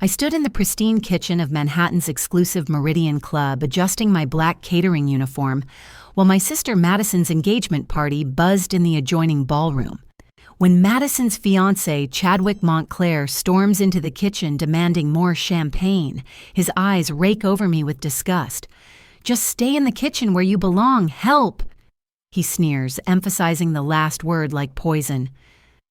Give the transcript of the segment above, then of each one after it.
I stood in the pristine kitchen of Manhattan's exclusive Meridian Club, adjusting my black catering uniform, while my sister Madison's engagement party buzzed in the adjoining ballroom. When Madison's fiancé, Chadwick Montclair, storms into the kitchen demanding more champagne, his eyes rake over me with disgust. "Just stay in the kitchen where you belong, help!" he sneers, emphasizing the last word like poison.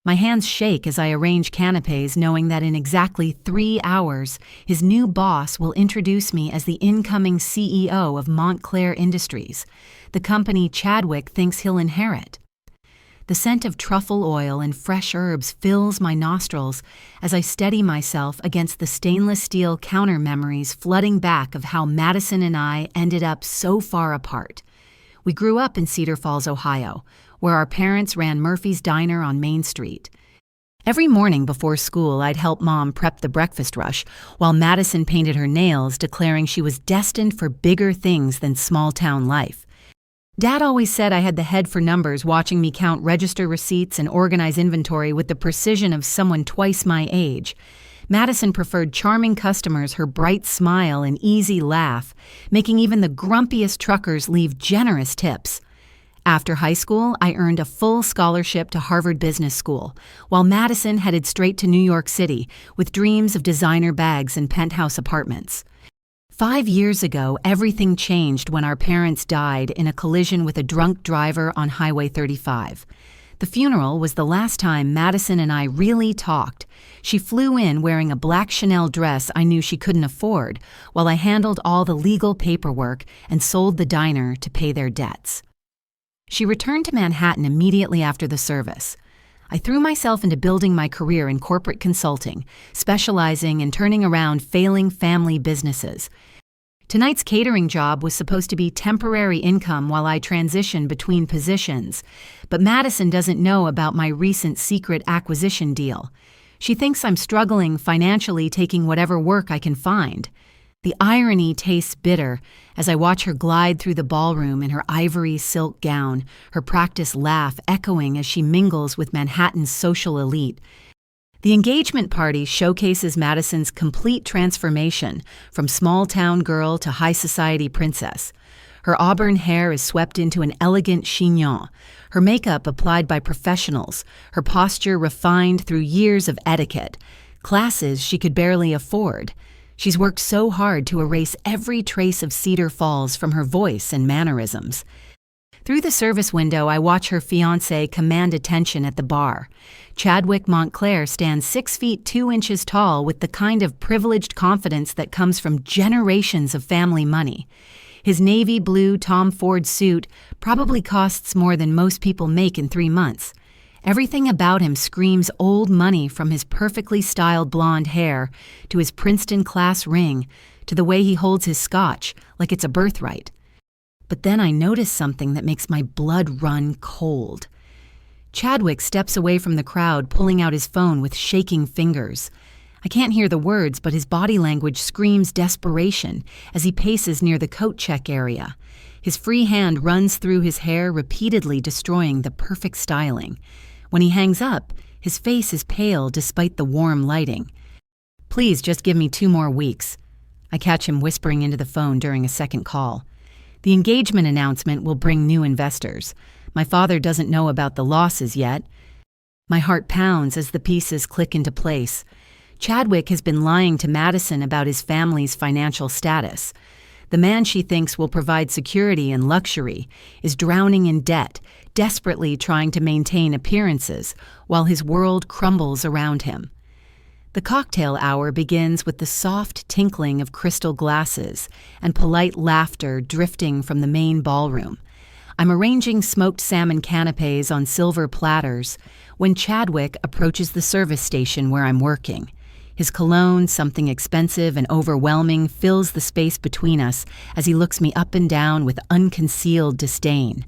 My hands shake as I arrange canapes, knowing that in exactly 3 hours, his new boss will introduce me as the incoming CEO of Montclair Industries, the company Chadwick thinks he'll inherit. The scent of truffle oil and fresh herbs fills my nostrils as I steady myself against the stainless steel counter memories flooding back of how Madison and I ended up so far apart. We grew up in Cedar Falls, Ohio, where our parents ran Murphy's Diner on Main Street. Every morning before school, I'd help Mom prep the breakfast rush, while Madison painted her nails, declaring she was destined for bigger things than small-town life. Dad always said I had the head for numbers, watching me count register receipts and organize inventory with the precision of someone twice my age. Madison preferred charming customers, her bright smile and easy laugh, making even the grumpiest truckers leave generous tips. After high school, I earned a full scholarship to Harvard Business School, while Madison headed straight to New York City with dreams of designer bags and penthouse apartments. 5 years ago, everything changed when our parents died in a collision with a drunk driver on Highway 35. The funeral was the last time Madison and I really talked. She flew in wearing a black Chanel dress I knew she couldn't afford, while I handled all the legal paperwork and sold the diner to pay their debts. She returned to Manhattan immediately after the service. I threw myself into building my career in corporate consulting, specializing in turning around failing family businesses. Tonight's catering job was supposed to be temporary income while I transitioned between positions, but Madison doesn't know about my recent secret acquisition deal. She thinks I'm struggling financially, taking whatever work I can find. The irony tastes bitter as I watch her glide through the ballroom in her ivory silk gown, her practiced laugh echoing as she mingles with Manhattan's social elite. The engagement party showcases Madison's complete transformation from small-town girl to high-society princess. Her auburn hair is swept into an elegant chignon, her makeup applied by professionals, her posture refined through years of etiquette, classes she could barely afford. She's worked so hard to erase every trace of Cedar Falls from her voice and mannerisms. Through the service window, I watch her fiancé command attention at the bar. Chadwick Montclair stands 6 feet 2 inches tall with the kind of privileged confidence that comes from generations of family money. His navy blue Tom Ford suit probably costs more than most people make in 3 months. Everything about him screams old money, from his perfectly styled blonde hair to his Princeton class ring to the way he holds his scotch like it's a birthright. But then I notice something that makes my blood run cold. Chadwick steps away from the crowd, pulling out his phone with shaking fingers. I can't hear the words, but his body language screams desperation as he paces near the coat check area. His free hand runs through his hair, repeatedly destroying the perfect styling. When he hangs up, his face is pale despite the warm lighting. "Please just give me 2 more weeks." I catch him whispering into the phone during a second call. The engagement announcement will bring new investors. My father doesn't know about the losses yet. My heart pounds as the pieces click into place. Chadwick has been lying to Madison about his family's financial status. The man she thinks will provide security and luxury is drowning in debt, desperately trying to maintain appearances while his world crumbles around him. The cocktail hour begins with the soft tinkling of crystal glasses and polite laughter drifting from the main ballroom. I'm arranging smoked salmon canapes on silver platters when Chadwick approaches the service station where I'm working. His cologne, something expensive and overwhelming, fills the space between us as he looks me up and down with unconcealed disdain.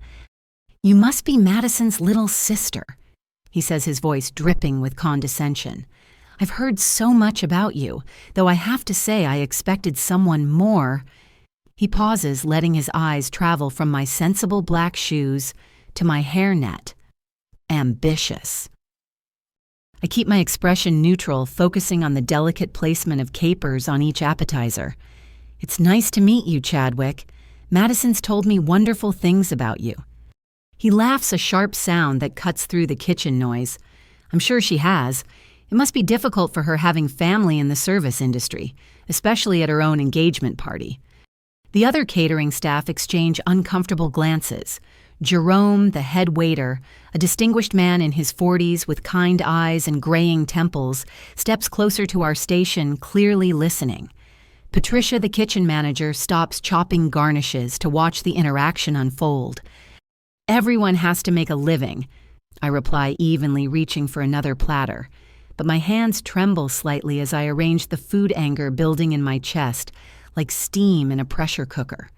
"You must be Madison's little sister," he says, his voice dripping with condescension. "I've heard so much about you, though I have to say I expected someone more." He pauses, letting his eyes travel from my sensible black shoes to my hairnet. Ambitious. I keep my expression neutral, focusing on the delicate placement of capers on each appetizer. "It's nice to meet you, Chadwick. Madison's told me wonderful things about you." He laughs, a sharp sound that cuts through the kitchen noise. I'm sure she has. It must be difficult for her having family in the service industry, especially at her own engagement party. The other catering staff exchange uncomfortable glances. Jerome, the head waiter, a distinguished man in his 40s with kind eyes and graying temples, steps closer to our station, clearly listening. Patricia, the kitchen manager, stops chopping garnishes to watch the interaction unfold. "Everyone has to make a living," I reply evenly, reaching for another platter. But my hands tremble slightly as I arrange the food anger building in my chest, like steam in a pressure cooker.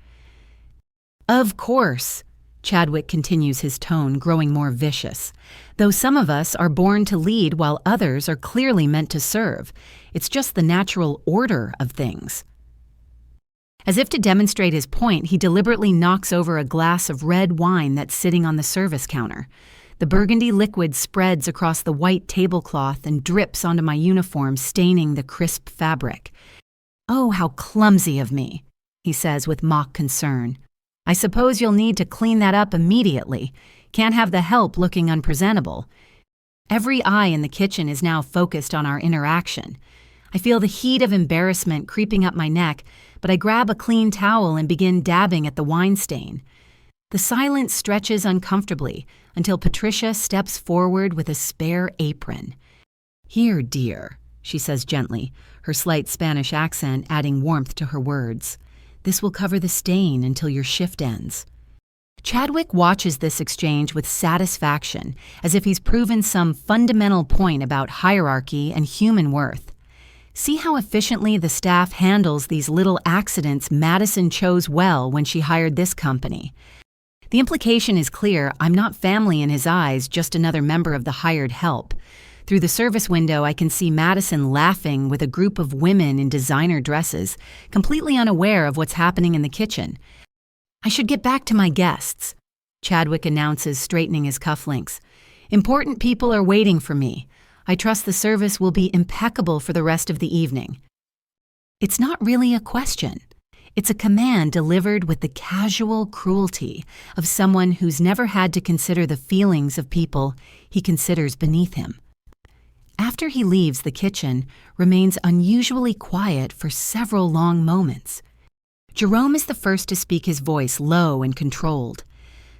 "Of course," Chadwick continues, his tone growing more vicious. "Though some of us are born to lead while others are clearly meant to serve. It's just the natural order of things." As if to demonstrate his point, he deliberately knocks over a glass of red wine that's sitting on the service counter. The burgundy liquid spreads across the white tablecloth and drips onto my uniform, staining the crisp fabric. "Oh, how clumsy of me," he says with mock concern. "I suppose you'll need to clean that up immediately. Can't have the help looking unpresentable." Every eye in the kitchen is now focused on our interaction. I feel the heat of embarrassment creeping up my neck, but I grab a clean towel and begin dabbing at the wine stain. The silence stretches uncomfortably until Patricia steps forward with a spare apron. "Here, dear," she says gently, her slight Spanish accent adding warmth to her words. "This will cover the stain until your shift ends." Chadwick watches this exchange with satisfaction, as if he's proven some fundamental point about hierarchy and human worth. See how efficiently the staff handles these little accidents Madison chose well when she hired this company. The implication is clear: I'm not family in his eyes, just another member of the hired help. Through the service window, I can see Madison laughing with a group of women in designer dresses, completely unaware of what's happening in the kitchen. "I should get back to my guests," Chadwick announces, straightening his cufflinks. "Important people are waiting for me. I trust the service will be impeccable for the rest of the evening." It's not really a question. It's a command delivered with the casual cruelty of someone who's never had to consider the feelings of people he considers beneath him. After he leaves, the kitchen remains unusually quiet for several long moments. Jerome is the first to speak, his voice low and controlled.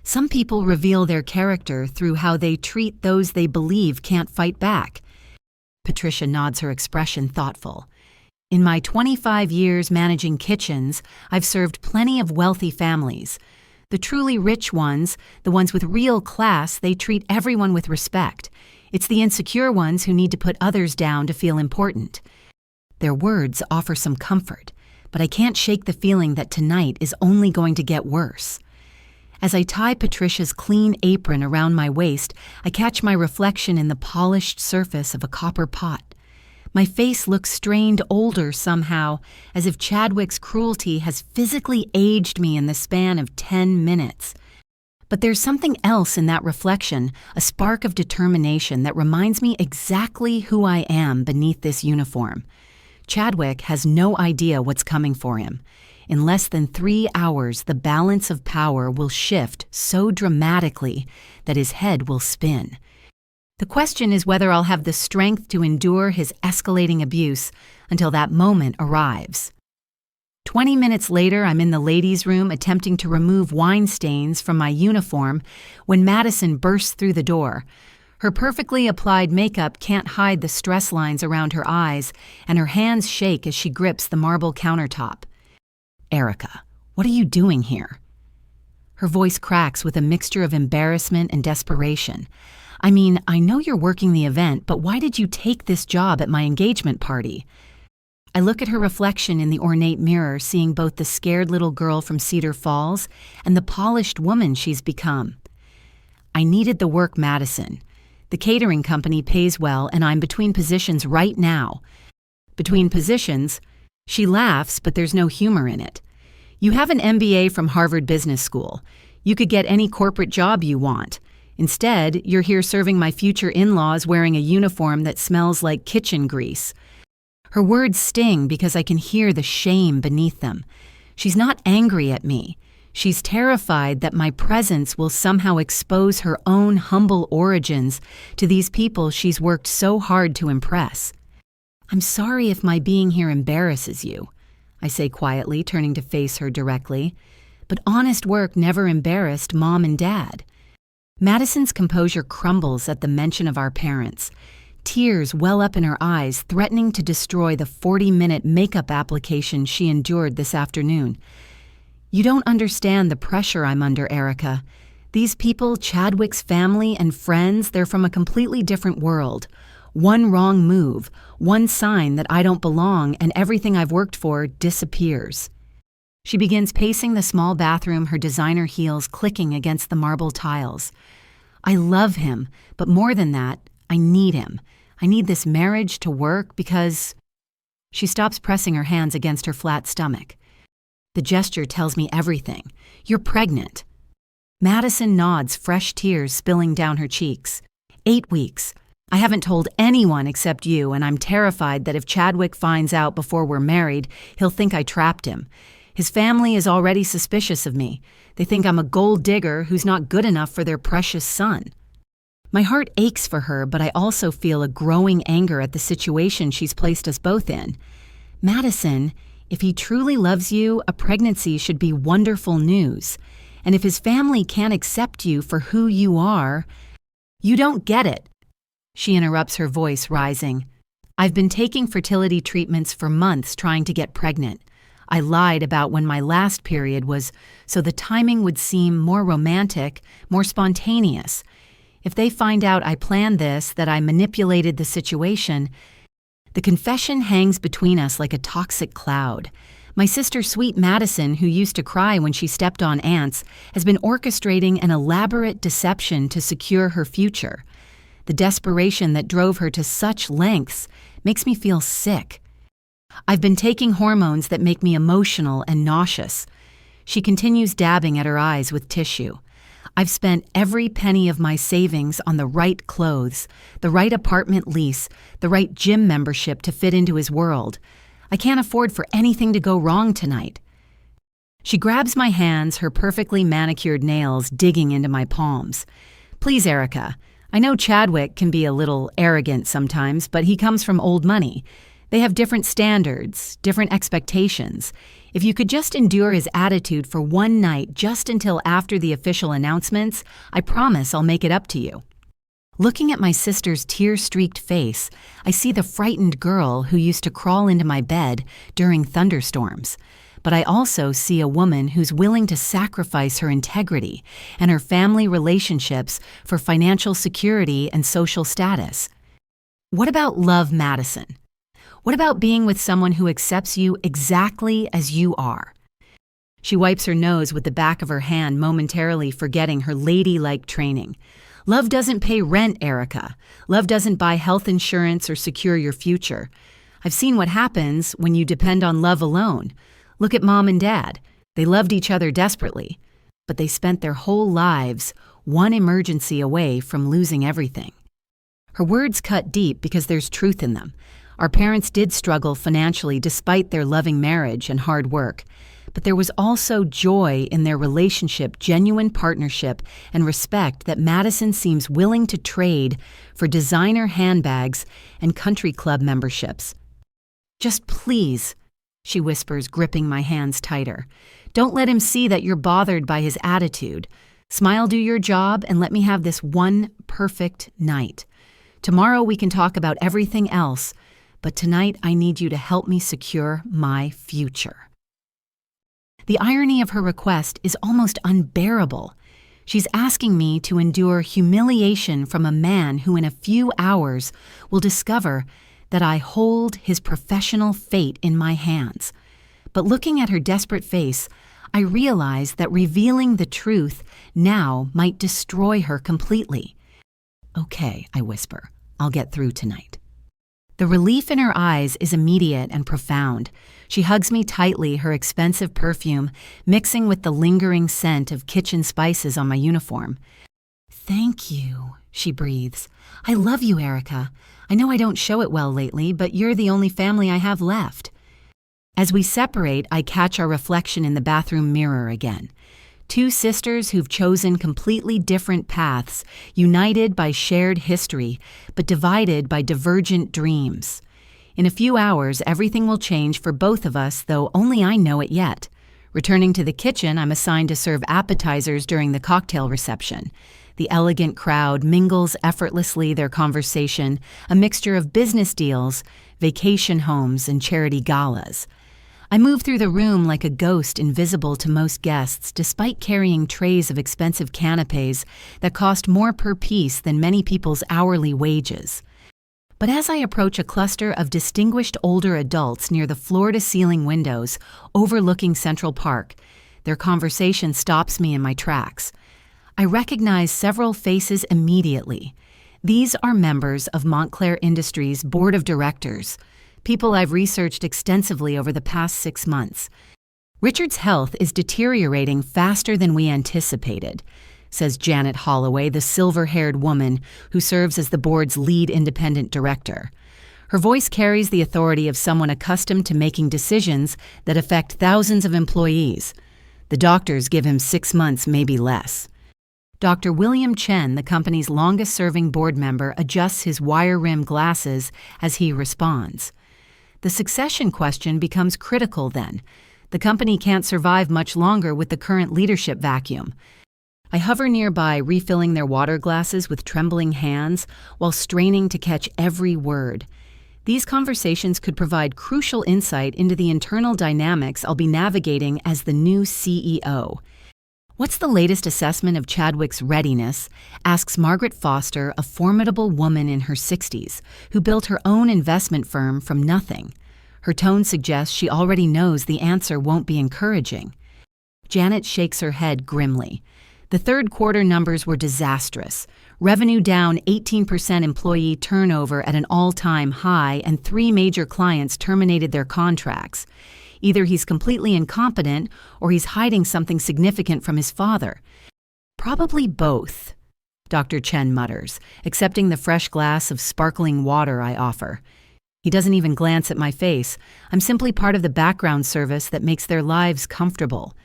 Some people reveal their character through how they treat those they believe can't fight back. Patricia nods, her expression thoughtful. "In my 25 years managing kitchens, I've served plenty of wealthy families. The truly rich ones, the ones with real class, they treat everyone with respect. It's the insecure ones who need to put others down to feel important." Their words offer some comfort, but I can't shake the feeling that tonight is only going to get worse. As I tie Patricia's clean apron around my waist, I catch my reflection in the polished surface of a copper pot. My face looks strained older somehow, as if Chadwick's cruelty has physically aged me in the span of 10 minutes. But there's something else in that reflection, a spark of determination that reminds me exactly who I am beneath this uniform. Chadwick has no idea what's coming for him. In less than 3 hours, the balance of power will shift so dramatically that his head will spin. The question is whether I'll have the strength to endure his escalating abuse until that moment arrives. 20 minutes later, I'm in the ladies' room attempting to remove wine stains from my uniform when Madison bursts through the door. Her perfectly applied makeup can't hide the stress lines around her eyes, and her hands shake as she grips the marble countertop. "Erica, what are you doing here?" Her voice cracks with a mixture of embarrassment and desperation. "I mean, I know you're working the event, but why did you take this job at my engagement party?" I look at her reflection in the ornate mirror, seeing both the scared little girl from Cedar Falls and the polished woman she's become. "I needed the work, Madison. The catering company pays well, and I'm between positions right now." "Between positions?" She laughs, but there's no humor in it. "You have an MBA from Harvard Business School. You could get any corporate job you want. Instead, you're here serving my future in-laws wearing a uniform that smells like kitchen grease. Her words sting because I can hear the shame beneath them. She's not angry at me. She's terrified that my presence will somehow expose her own humble origins to these people she's worked so hard to impress. I'm sorry if my being here embarrasses you, I say quietly, turning to face her directly. But honest work never embarrassed Mom and Dad. Madison's composure crumbles at the mention of our parents. Tears well up in her eyes, threatening to destroy the 40-minute makeup application she endured this afternoon. You don't understand the pressure I'm under, Erica. These people, Chadwick's family and friends, they're from a completely different world. One wrong move, one sign that I don't belong, and everything I've worked for disappears. She begins pacing the small bathroom, her designer heels clicking against the marble tiles. I love him, but more than that, I need him. I need this marriage to work because... She stops pressing her hands against her flat stomach. The gesture tells me everything. You're pregnant. Madison nods, fresh tears spilling down her cheeks. 8 weeks. I haven't told anyone except you, and I'm terrified that if Chadwick finds out before we're married, he'll think I trapped him. His family is already suspicious of me. They think I'm a gold digger who's not good enough for their precious son. My heart aches for her, but I also feel a growing anger at the situation she's placed us both in. Madison, if he truly loves you, a pregnancy should be wonderful news. And if his family can't accept you for who you are, you don't get it. She interrupts, her voice rising. I've been taking fertility treatments for months trying to get pregnant. I lied about when my last period was so the timing would seem more romantic, more spontaneous. If they find out I planned this, that I manipulated the situation, the confession hangs between us like a toxic cloud. My sister, sweet Madison, who used to cry when she stepped on ants, has been orchestrating an elaborate deception to secure her future. The desperation that drove her to such lengths makes me feel sick. I've been taking hormones that make me emotional and nauseous. She continues dabbing at her eyes with tissue. I've spent every penny of my savings on the right clothes, the right apartment lease, the right gym membership to fit into his world. I can't afford for anything to go wrong tonight. She grabs my hands, her perfectly manicured nails digging into my palms. Please, Erica, I know Chadwick can be a little arrogant sometimes, but he comes from old money. They have different standards, different expectations. If you could just endure his attitude for one night just until after the official announcements, I promise I'll make it up to you. Looking at my sister's tear-streaked face, I see the frightened girl who used to crawl into my bed during thunderstorms. But I also see a woman who's willing to sacrifice her integrity and her family relationships for financial security and social status. What about love, Madison? What about being with someone who accepts you exactly as you are? She wipes her nose with the back of her hand, momentarily forgetting her ladylike training. Love doesn't pay rent, Erica. Love doesn't buy health insurance or secure your future. I've seen what happens when you depend on love alone. Look at Mom and Dad. They loved each other desperately, but they spent their whole lives one emergency away from losing everything. Her words cut deep because there's truth in them. Our parents did struggle financially despite their loving marriage and hard work, but there was also joy in their relationship, genuine partnership, and respect that Madison seems willing to trade for designer handbags and country club memberships. Just please, she whispers, gripping my hands tighter. Don't let him see that you're bothered by his attitude. Smile, do your job, and let me have this one perfect night. Tomorrow we can talk about everything else, but tonight I need you to help me secure my future. The irony of her request is almost unbearable. She's asking me to endure humiliation from a man who in a few hours will discover that I hold his professional fate in my hands. But looking at her desperate face, I realize that revealing the truth now might destroy her completely. Okay, I whisper, I'll get through tonight. The relief in her eyes is immediate and profound. She hugs me tightly, her expensive perfume mixing with the lingering scent of kitchen spices on my uniform. Thank you, she breathes. I love you, Erica. I know I don't show it well lately, but you're the only family I have left. As we separate, I catch our reflection in the bathroom mirror again. Two sisters who've chosen completely different paths, united by shared history, but divided by divergent dreams. In a few hours, everything will change for both of us, though only I know it yet. Returning to the kitchen, I'm assigned to serve appetizers during the cocktail reception. The elegant crowd mingles effortlessly their conversation, a mixture of business deals, vacation homes, and charity galas. I move through the room like a ghost invisible to most guests, despite carrying trays of expensive canapes that cost more per piece than many people's hourly wages. But as I approach a cluster of distinguished older adults near the floor-to-ceiling windows overlooking Central Park, their conversation stops me in my tracks. I recognize several faces immediately. These are members of Montclair Industries' board of directors, people I've researched extensively over the past 6 months. Richard's health is deteriorating faster than we anticipated, says Janet Holloway, the silver-haired woman who serves as the board's lead independent director. Her voice carries the authority of someone accustomed to making decisions that affect thousands of employees. The doctors give him 6 months, maybe less. Dr. William Chen, the company's longest-serving board member, adjusts his wire-rimmed glasses as he responds. The succession question becomes critical then. The company can't survive much longer with the current leadership vacuum. I hover nearby, refilling their water glasses with trembling hands while straining to catch every word. These conversations could provide crucial insight into the internal dynamics I'll be navigating as the new CEO. What's the latest assessment of Chadwick's readiness? Asks Margaret Foster, a formidable woman in her 60s, who built her own investment firm from nothing. Her tone suggests she already knows the answer won't be encouraging. Janet shakes her head grimly. The third quarter numbers were disastrous. Revenue down 18%, employee turnover at an all-time high, and 3 major clients terminated their contracts. Either he's completely incompetent or he's hiding something significant from his father. Probably both, Dr. Chen mutters, accepting the fresh glass of sparkling water I offer. He doesn't even glance at my face. I'm simply part of the background service that makes their lives comfortable.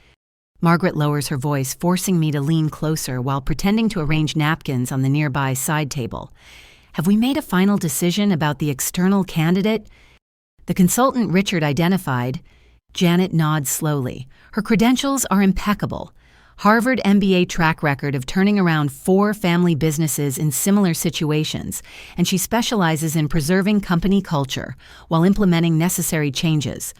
Margaret lowers her voice, forcing me to lean closer while pretending to arrange napkins on the nearby side table. Have we made a final decision about the external candidate? The consultant Richard identified. Janet nods slowly. Her credentials are impeccable. Harvard MBA track record of turning around 4 family businesses in similar situations, and she specializes in preserving company culture while implementing necessary changes.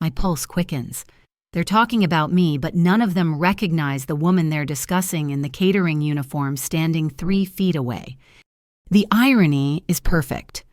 My pulse quickens. They're talking about me, but none of them recognize the woman they're discussing in the catering uniform standing 3 feet away. The irony is perfect.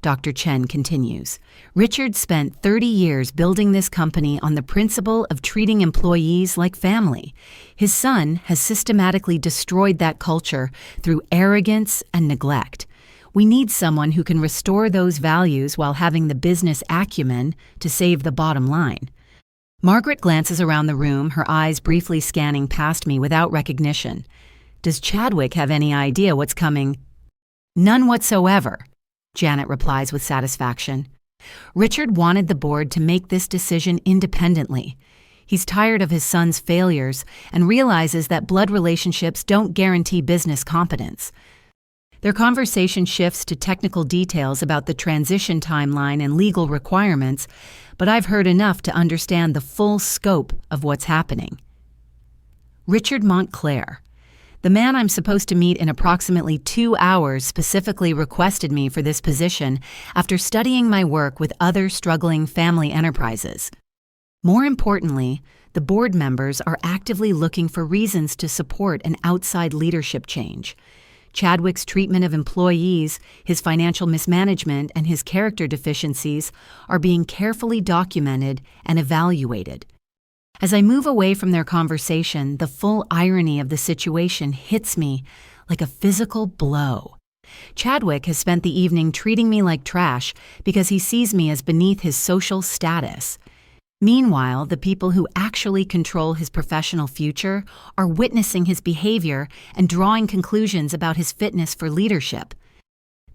Dr. Chen continues. Richard spent 30 years building this company on the principle of treating employees like family. His son has systematically destroyed that culture through arrogance and neglect. We need someone who can restore those values while having the business acumen to save the bottom line. Margaret glances around the room, her eyes briefly scanning past me without recognition. Does Chadwick have any idea what's coming? None whatsoever, Janet replies with satisfaction. Richard wanted the board to make this decision independently. He's tired of his son's failures and realizes that blood relationships don't guarantee business competence. Their conversation shifts to technical details about the transition timeline and legal requirements, but I've heard enough to understand the full scope of what's happening. Richard Montclair, the man I'm supposed to meet in approximately 2 hours, specifically requested me for this position after studying my work with other struggling family enterprises. More importantly, the board members are actively looking for reasons to support an outside leadership change. Chadwick's treatment of employees, his financial mismanagement, and his character deficiencies are being carefully documented and evaluated. As I move away from their conversation, the full irony of the situation hits me like a physical blow. Chadwick has spent the evening treating me like trash because he sees me as beneath his social status. Meanwhile, the people who actually control his professional future are witnessing his behavior and drawing conclusions about his fitness for leadership.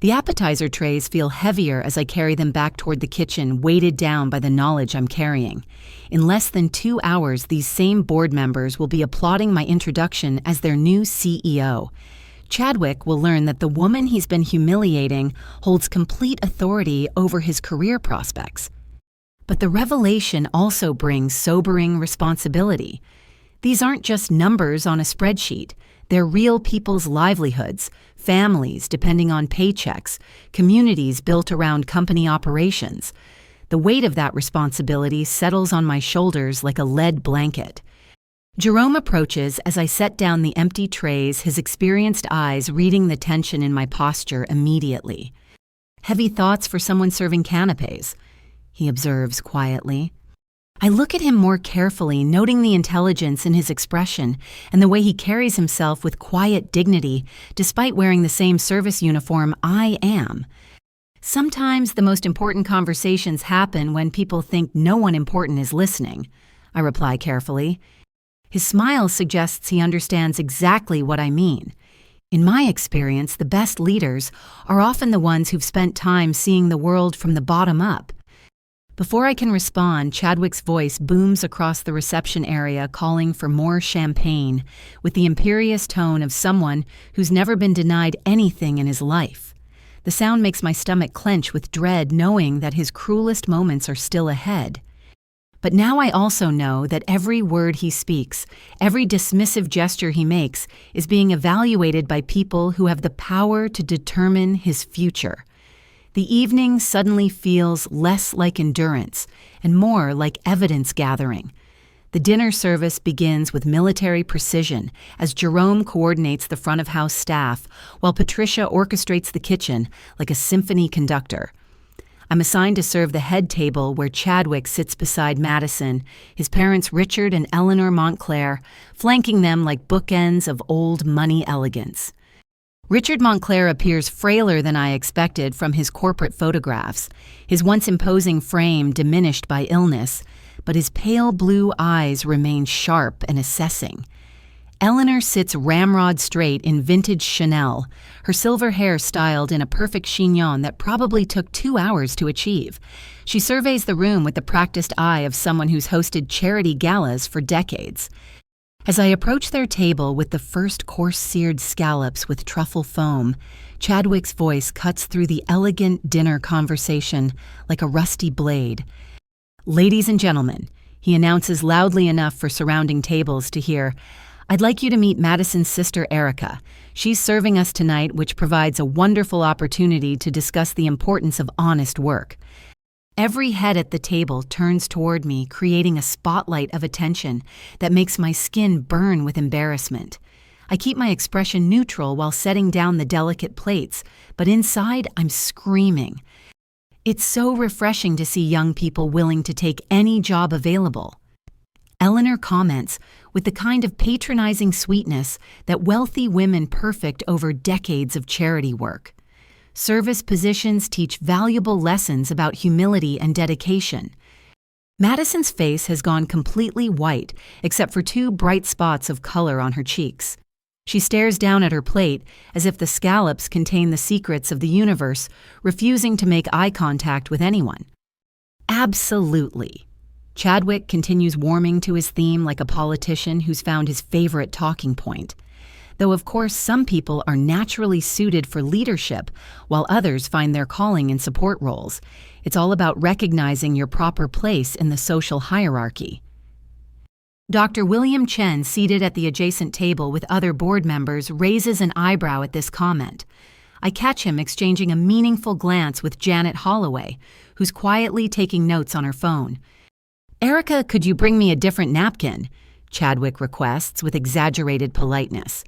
The appetizer trays feel heavier as I carry them back toward the kitchen, weighted down by the knowledge I'm carrying. In less than 2 hours, these same board members will be applauding my introduction as their new CEO. Chadwick will learn that the woman he's been humiliating holds complete authority over his career prospects. But the revelation also brings sobering responsibility. These aren't just numbers on a spreadsheet. They're real people's livelihoods, families depending on paychecks, communities built around company operations. The weight of that responsibility settles on my shoulders like a lead blanket. Jerome approaches as I set down the empty trays, his experienced eyes reading the tension in my posture immediately. "Heavy thoughts for someone serving canapés," he observes quietly. I look at him more carefully, noting the intelligence in his expression and the way he carries himself with quiet dignity despite wearing the same service uniform I am. Sometimes the most important conversations happen when people think no one important is listening, I reply carefully. His smile suggests he understands exactly what I mean. In my experience, the best leaders are often the ones who've spent time seeing the world from the bottom up. Before I can respond, Chadwick's voice booms across the reception area, calling for more champagne, with the imperious tone of someone who's never been denied anything in his life. The sound makes my stomach clench with dread, knowing that his cruelest moments are still ahead. But now I also know that every word he speaks, every dismissive gesture he makes, is being evaluated by people who have the power to determine his future. The evening suddenly feels less like endurance and more like evidence gathering. The dinner service begins with military precision as Jerome coordinates the front-of-house staff while Patricia orchestrates the kitchen like a symphony conductor. I'm assigned to serve the head table where Chadwick sits beside Madison, his parents Richard and Eleanor Montclair, flanking them like bookends of old money elegance. Richard Montclair appears frailer than I expected from his corporate photographs, his once imposing frame diminished by illness, but his pale blue eyes remain sharp and assessing. Eleanor sits ramrod straight in vintage Chanel, her silver hair styled in a perfect chignon that probably took 2 hours to achieve. She surveys the room with the practiced eye of someone who's hosted charity galas for decades. As I approach their table with the first coarse-seared scallops with truffle foam, Chadwick's voice cuts through the elegant dinner conversation like a rusty blade. "Ladies and gentlemen," he announces loudly enough for surrounding tables to hear, "I'd like you to meet Madison's sister Erica. She's serving us tonight, which provides a wonderful opportunity to discuss the importance of honest work." Every head at the table turns toward me, creating a spotlight of attention that makes my skin burn with embarrassment. I keep my expression neutral while setting down the delicate plates, but inside I'm screaming. It's so refreshing to see young people willing to take any job available. Eleanor comments with the kind of patronizing sweetness that wealthy women perfect over decades of charity work. Service positions teach valuable lessons about humility and dedication. Madison's face has gone completely white, except for 2 bright spots of color on her cheeks. She stares down at her plate as if the scallops contain the secrets of the universe, refusing to make eye contact with anyone. Absolutely. Chadwick continues warming to his theme like a politician who's found his favorite talking point. Though of course some people are naturally suited for leadership, while others find their calling in support roles. It's all about recognizing your proper place in the social hierarchy. Dr. William Chen, seated at the adjacent table with other board members, raises an eyebrow at this comment. I catch him exchanging a meaningful glance with Janet Holloway, who's quietly taking notes on her phone. "Erica, could you bring me a different napkin?" Chadwick requests with exaggerated politeness.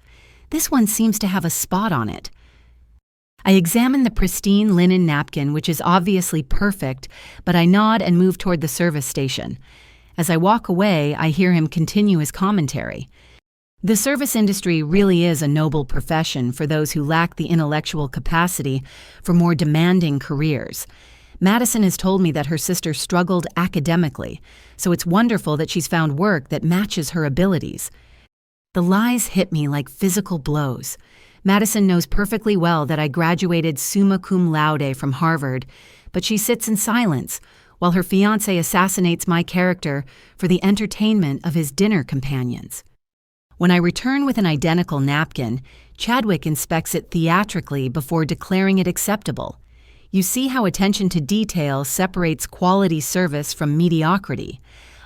"This one seems to have a spot on it." I examine the pristine linen napkin, which is obviously perfect, but I nod and move toward the service station. As I walk away, I hear him continue his commentary. The service industry really is a noble profession for those who lack the intellectual capacity for more demanding careers. Madison has told me that her sister struggled academically, so it's wonderful that she's found work that matches her abilities. The lies hit me like physical blows. Madison knows perfectly well that I graduated summa cum laude from Harvard, but she sits in silence while her fiancé assassinates my character for the entertainment of his dinner companions. When I return with an identical napkin, Chadwick inspects it theatrically before declaring it acceptable. You see how attention to detail separates quality service from mediocrity.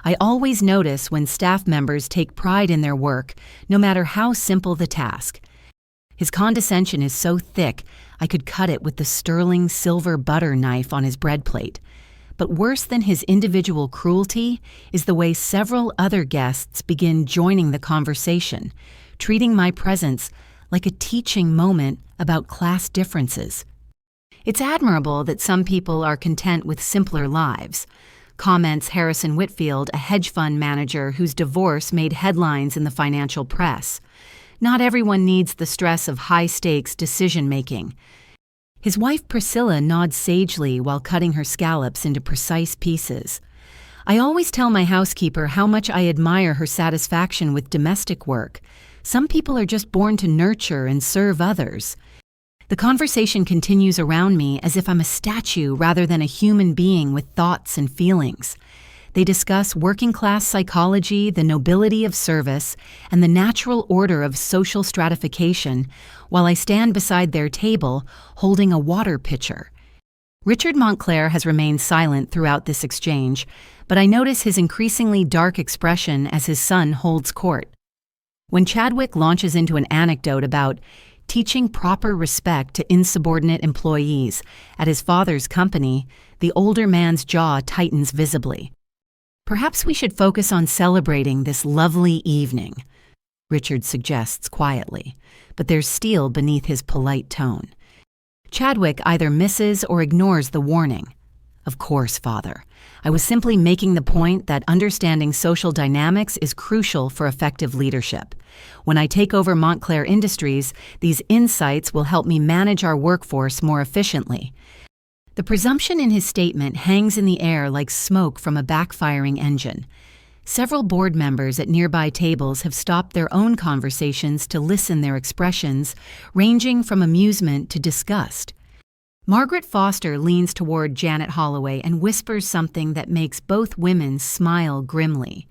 I always notice when staff members take pride in their work, no matter how simple the task. His condescension is so thick, I could cut it with the sterling silver butter knife on his bread plate. But worse than his individual cruelty is the way several other guests begin joining the conversation, treating my presence like a teaching moment about class differences. It's admirable that some people are content with simpler lives, comments Harrison Whitfield, a hedge fund manager whose divorce made headlines in the financial press. Not everyone needs the stress of high-stakes decision-making. His wife Priscilla nods sagely while cutting her scallops into precise pieces. I always tell my housekeeper how much I admire her satisfaction with domestic work. Some people are just born to nurture and serve others. The conversation continues around me as if I'm a statue rather than a human being with thoughts and feelings. They discuss working-class psychology, the nobility of service, and the natural order of social stratification, while I stand beside their table holding a water pitcher. Richard Montclair has remained silent throughout this exchange, but I notice his increasingly dark expression as his son holds court. When Chadwick launches into an anecdote about teaching proper respect to insubordinate employees at his father's company, the older man's jaw tightens visibly. "Perhaps we should focus on celebrating this lovely evening," Richard suggests quietly, but there's steel beneath his polite tone. Chadwick either misses or ignores the warning. "Of course, Father. I was simply making the point that understanding social dynamics is crucial for effective leadership. When I take over Montclair Industries, these insights will help me manage our workforce more efficiently." The presumption in his statement hangs in the air like smoke from a backfiring engine. Several board members at nearby tables have stopped their own conversations to listen their expressions, ranging from amusement to disgust. Margaret Foster leans toward Janet Holloway and whispers something that makes both women smile grimly.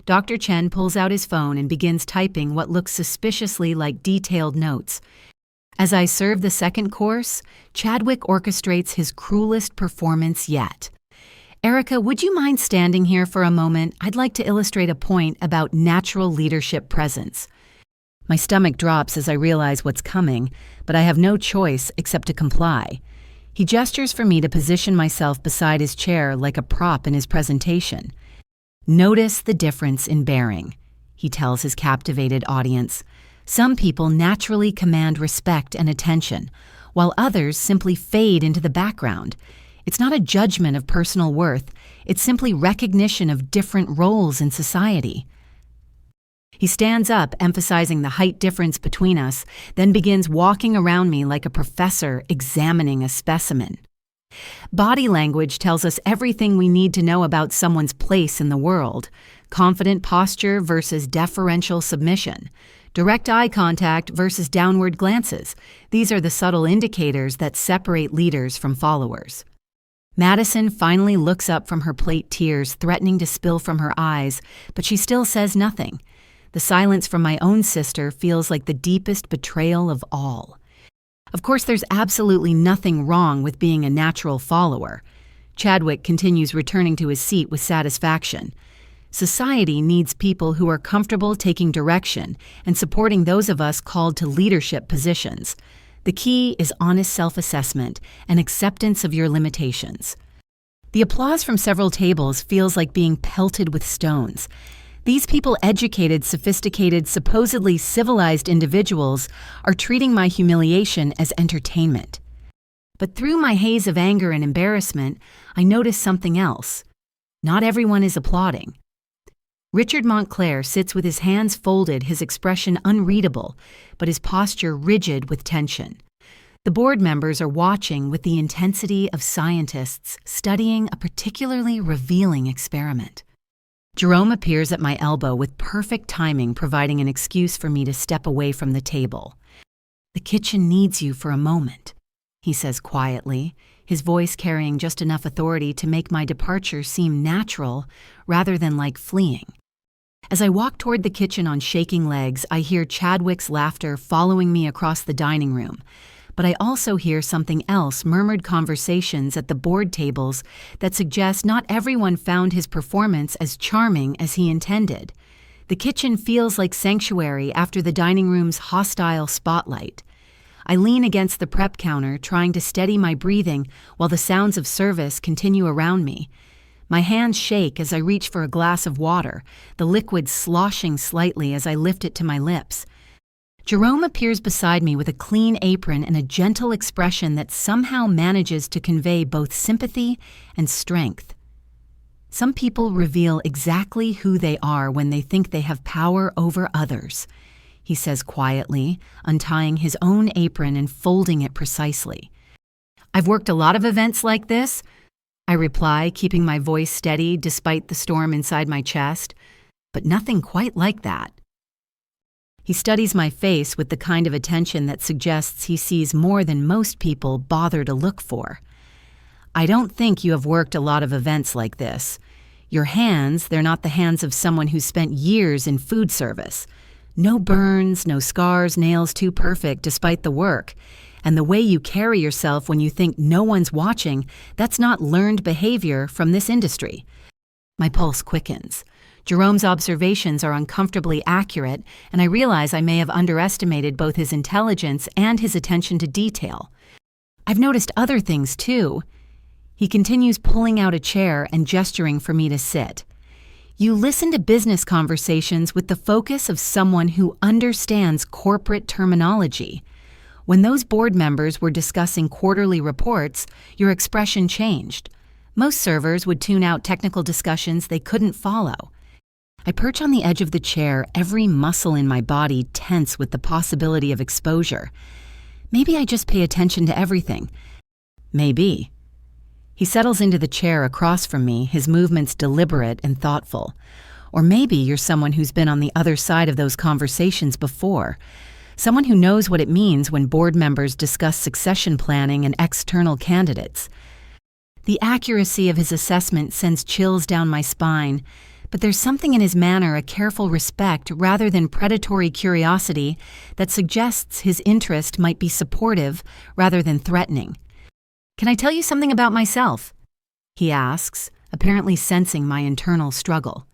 Dr. Chen pulls out his phone and begins typing what looks suspiciously like detailed notes. As I serve the second course, Chadwick orchestrates his cruelest performance yet. "Erica, would you mind standing here for a moment? I'd like to illustrate a point about natural leadership presence." My stomach drops as I realize what's coming, but I have no choice except to comply. He gestures for me to position myself beside his chair like a prop in his presentation. "Notice the difference in bearing," he tells his captivated audience. "Some people naturally command respect and attention, while others simply fade into the background. It's not a judgment of personal worth, it's simply recognition of different roles in society." He stands up, emphasizing the height difference between us, then begins walking around me like a professor examining a specimen. Body language tells us everything we need to know about someone's place in the world. Confident posture versus deferential submission. Direct eye contact versus downward glances. These are the subtle indicators that separate leaders from followers. Madison finally looks up from her plate, tears threatening to spill from her eyes, but she still says nothing. The silence from my own sister feels like the deepest betrayal of all. Of course, there's absolutely nothing wrong with being a natural follower. Chadwick continues returning to his seat with satisfaction. Society needs people who are comfortable taking direction and supporting those of us called to leadership positions. The key is honest self-assessment and acceptance of your limitations. The applause from several tables feels like being pelted with stones. These people, educated, sophisticated, supposedly civilized individuals, are treating my humiliation as entertainment. But through my haze of anger and embarrassment, I notice something else. Not everyone is applauding. Richard Montclair sits with his hands folded, his expression unreadable, but his posture rigid with tension. The board members are watching with the intensity of scientists studying a particularly revealing experiment. Jerome appears at my elbow with perfect timing, providing an excuse for me to step away from the table. "The kitchen needs you for a moment," he says quietly, his voice carrying just enough authority to make my departure seem natural rather than like fleeing. As I walk toward the kitchen on shaking legs, I hear Chadwick's laughter following me across the dining room, but I also hear something else, murmured conversations at the board tables that suggest not everyone found his performance as charming as he intended. The kitchen feels like sanctuary after the dining room's hostile spotlight. I lean against the prep counter, trying to steady my breathing while the sounds of service continue around me. My hands shake as I reach for a glass of water, the liquid sloshing slightly as I lift it to my lips. Jerome appears beside me with a clean apron and a gentle expression that somehow manages to convey both sympathy and strength. Some people reveal exactly who they are when they think they have power over others, he says quietly, untying his own apron and folding it precisely. "I've worked a lot of events like this," I reply, keeping my voice steady despite the storm inside my chest, "but nothing quite like that." He studies my face with the kind of attention that suggests he sees more than most people bother to look for. "I don't think you have worked a lot of events like this. Your hands, they're not the hands of someone who's spent years in food service. No burns, no scars, nails too perfect despite the work. And the way you carry yourself when you think no one's watching, that's not learned behavior from this industry." My pulse quickens. Jerome's observations are uncomfortably accurate, and I realize I may have underestimated both his intelligence and his attention to detail. "I've noticed other things, too." He continues pulling out a chair and gesturing for me to sit. "You listen to business conversations with the focus of someone who understands corporate terminology. When those board members were discussing quarterly reports, your expression changed. Most servers would tune out technical discussions they couldn't follow." I perch on the edge of the chair, every muscle in my body tense with the possibility of exposure. Maybe I just pay attention to everything. Maybe. He settles into the chair across from me, his movements deliberate and thoughtful. Or maybe you're someone who's been on the other side of those conversations before. Someone who knows what it means when board members discuss succession planning and external candidates. The accuracy of his assessment sends chills down my spine, but there's something in his manner, a careful respect rather than predatory curiosity, that suggests his interest might be supportive rather than threatening. "Can I tell you something about myself?" he asks, apparently sensing my internal struggle.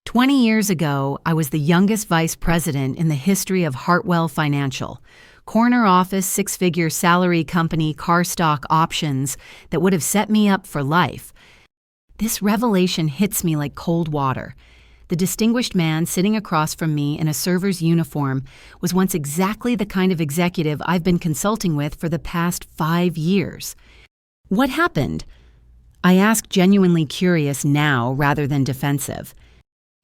20 years ago, I was the youngest vice president in the history of Hartwell Financial, corner office, six-figure salary company, car stock options that would have set me up for life. This revelation hits me like cold water. The distinguished man sitting across from me in a server's uniform was once exactly the kind of executive I've been consulting with for the past 5 years. "What happened?" I ask, genuinely curious now rather than defensive.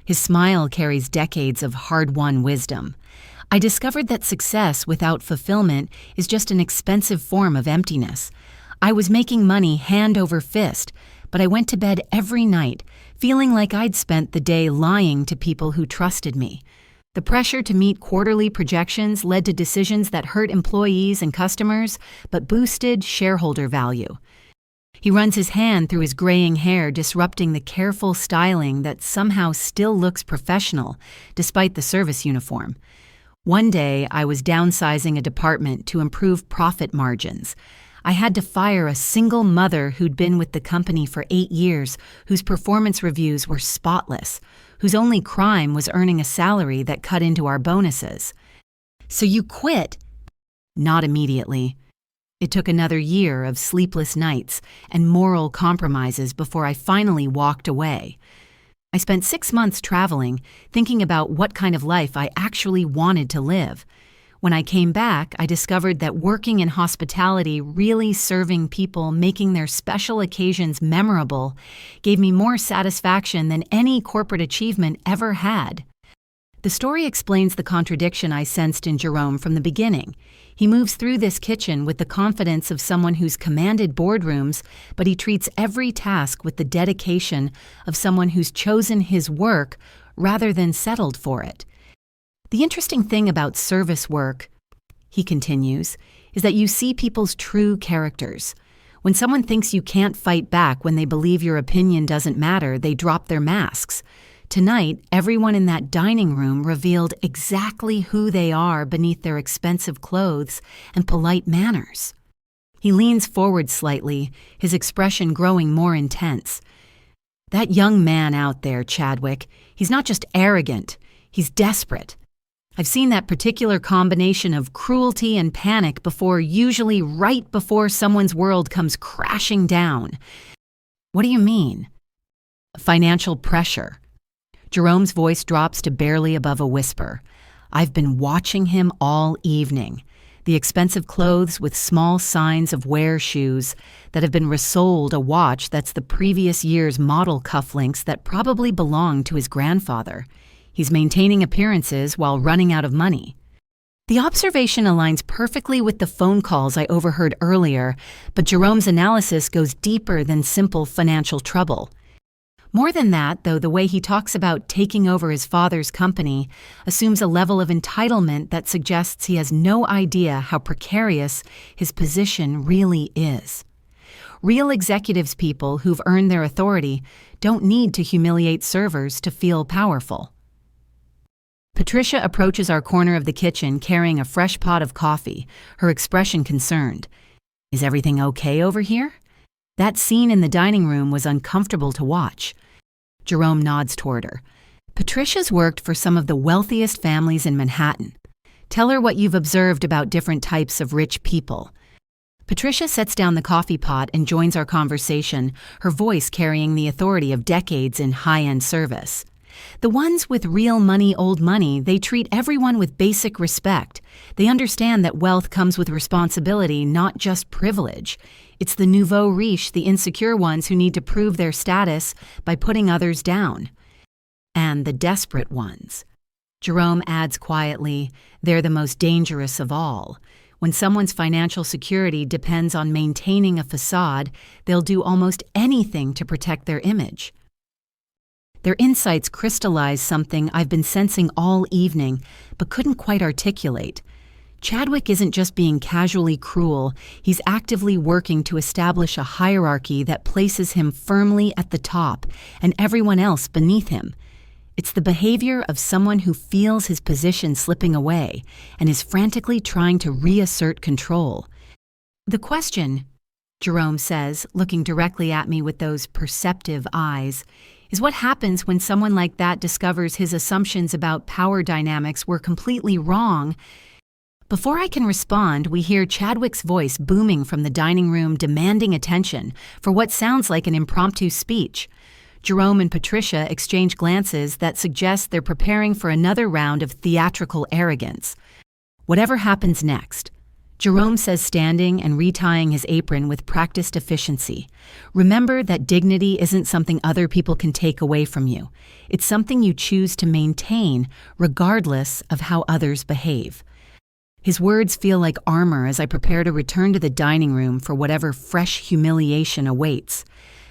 His smile carries decades of hard-won wisdom. "I discovered that success without fulfillment is just an expensive form of emptiness. I was making money hand over fist, but I went to bed every night, feeling like I'd spent the day lying to people who trusted me. The pressure to meet quarterly projections led to decisions that hurt employees and customers, but boosted shareholder value." He runs his hand through his graying hair, disrupting the careful styling that somehow still looks professional, despite the service uniform. "One day, I was downsizing a department to improve profit margins. I had to fire a single mother who'd been with the company for 8 years, whose performance reviews were spotless, whose only crime was earning a salary that cut into our bonuses." "So you quit?" "Not immediately. It took another year of sleepless nights and moral compromises before I finally walked away. I spent 6 months traveling, thinking about what kind of life I actually wanted to live. When I came back, I discovered that working in hospitality, really serving people, making their special occasions memorable, gave me more satisfaction than any corporate achievement ever had. The story explains the contradiction I sensed in Jerome from the beginning. He moves through this kitchen with the confidence of someone who's commanded boardrooms, but he treats every task with the dedication of someone who's chosen his work rather than settled for it. The interesting thing about service work, he continues, is that you see people's true characters. When someone thinks you can't fight back when they believe your opinion doesn't matter, they drop their masks. Tonight, everyone in that dining room revealed exactly who they are beneath their expensive clothes and polite manners. He leans forward slightly, his expression growing more intense. That young man out there, Chadwick, he's not just arrogant, he's desperate. I've seen that particular combination of cruelty and panic before, usually right before someone's world comes crashing down. What do you mean? Financial pressure. Jerome's voice drops to barely above a whisper. I've been watching him all evening. The expensive clothes with small signs of wear shoes that have been resold, a watch that's the previous year's model cufflinks that probably belonged to his grandfather. He's maintaining appearances while running out of money. The observation aligns perfectly with the phone calls I overheard earlier, but Jerome's analysis goes deeper than simple financial trouble. More than that, though, the way he talks about taking over his father's company assumes a level of entitlement that suggests he has no idea how precarious his position really is. Real executives, people who've earned their authority, don't need to humiliate servers to feel powerful. Patricia approaches our corner of the kitchen carrying a fresh pot of coffee, her expression concerned. Is everything okay over here? That scene in the dining room was uncomfortable to watch. Jerome nods toward her. Patricia's worked for some of the wealthiest families in Manhattan. Tell her what you've observed about different types of rich people. Patricia sets down the coffee pot and joins our conversation, her voice carrying the authority of decades in high-end service. The ones with real money, old money, they treat everyone with basic respect. They understand that wealth comes with responsibility, not just privilege. It's the nouveau riche, the insecure ones who need to prove their status by putting others down. And the desperate ones. Jerome adds quietly, they're the most dangerous of all. When someone's financial security depends on maintaining a facade, they'll do almost anything to protect their image. Their insights crystallize something I've been sensing all evening, but couldn't quite articulate. Chadwick isn't just being casually cruel, he's actively working to establish a hierarchy that places him firmly at the top and everyone else beneath him. It's the behavior of someone who feels his position slipping away and is frantically trying to reassert control. The question, Jerome says, looking directly at me with those perceptive eyes, is what happens when someone like that discovers his assumptions about power dynamics were completely wrong. Before I can respond, we hear Chadwick's voice booming from the dining room, demanding attention for what sounds like an impromptu speech. Jerome and Patricia exchange glances that suggest they're preparing for another round of theatrical arrogance. Whatever happens next, Jerome says, standing and retying his apron with practiced efficiency, remember that dignity isn't something other people can take away from you. It's something you choose to maintain regardless of how others behave. His words feel like armor as I prepare to return to the dining room for whatever fresh humiliation awaits.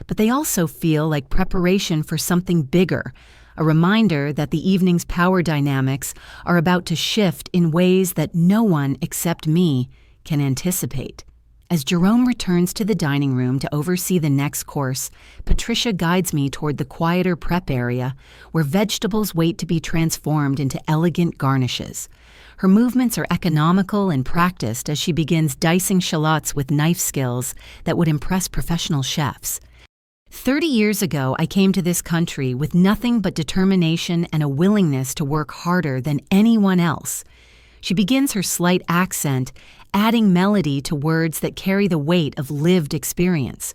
But they also feel like preparation for something bigger, a reminder that the evening's power dynamics are about to shift in ways that no one except me can anticipate. As Jerome returns to the dining room to oversee the next course, Patricia guides me toward the quieter prep area where vegetables wait to be transformed into elegant garnishes. Her movements are economical and practiced as she begins dicing shallots with knife skills that would impress professional chefs. 30 years ago, I came to this country with nothing but determination and a willingness to work harder than anyone else. She begins her slight accent, adding melody to words that carry the weight of lived experience.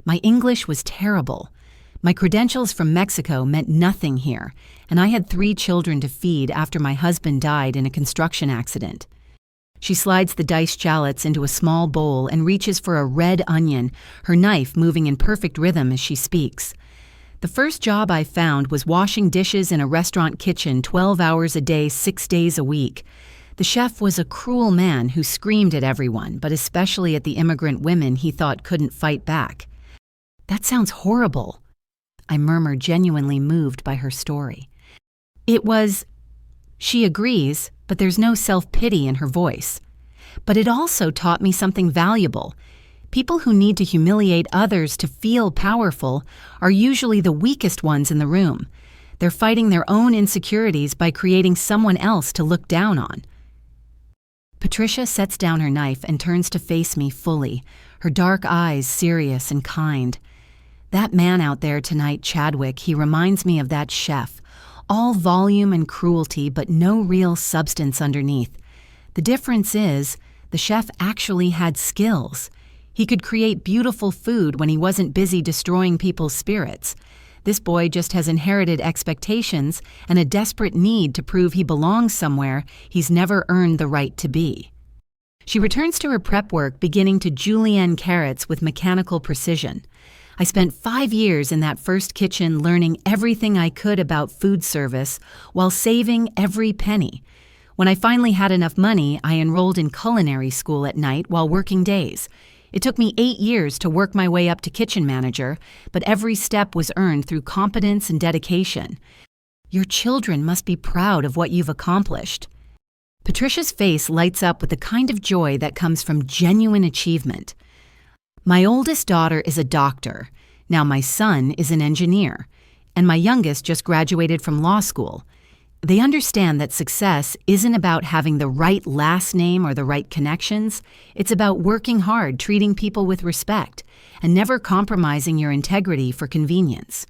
My English was terrible. My credentials from Mexico meant nothing here, and I had 3 children to feed after my husband died in a construction accident. She slides the diced shallots into a small bowl and reaches for a red onion, her knife moving in perfect rhythm as she speaks. The first job I found was washing dishes in a restaurant kitchen 12 hours a day, 6 days a week. The chef was a cruel man who screamed at everyone, but especially at the immigrant women he thought couldn't fight back. "That sounds horrible," I murmured, genuinely moved by her story. "It was," she agrees, but there's no self-pity in her voice. "But it also taught me something valuable. People who need to humiliate others to feel powerful are usually the weakest ones in the room. They're fighting their own insecurities by creating someone else to look down on." Patricia sets down her knife and turns to face me fully, her dark eyes serious and kind. "That man out there tonight, Chadwick, he reminds me of that chef. All volume and cruelty, but no real substance underneath. The difference is, the chef actually had skills. He could create beautiful food when he wasn't busy destroying people's spirits. This boy just has inherited expectations and a desperate need to prove he belongs somewhere he's never earned the right to be." She returns to her prep work, beginning to julienne carrots with mechanical precision. "I spent 5 years in that first kitchen learning everything I could about food service while saving every penny. When I finally had enough money, I enrolled in culinary school at night while working days. It took me 8 years to work my way up to kitchen manager, but every step was earned through competence and dedication. Your children must be proud of what you've accomplished." Patricia's face lights up with the kind of joy that comes from genuine achievement. "My oldest daughter is a doctor. Now my son is an engineer. And my youngest just graduated from law school. They understand that success isn't about having the right last name or the right connections. It's about working hard, treating people with respect, and never compromising your integrity for convenience."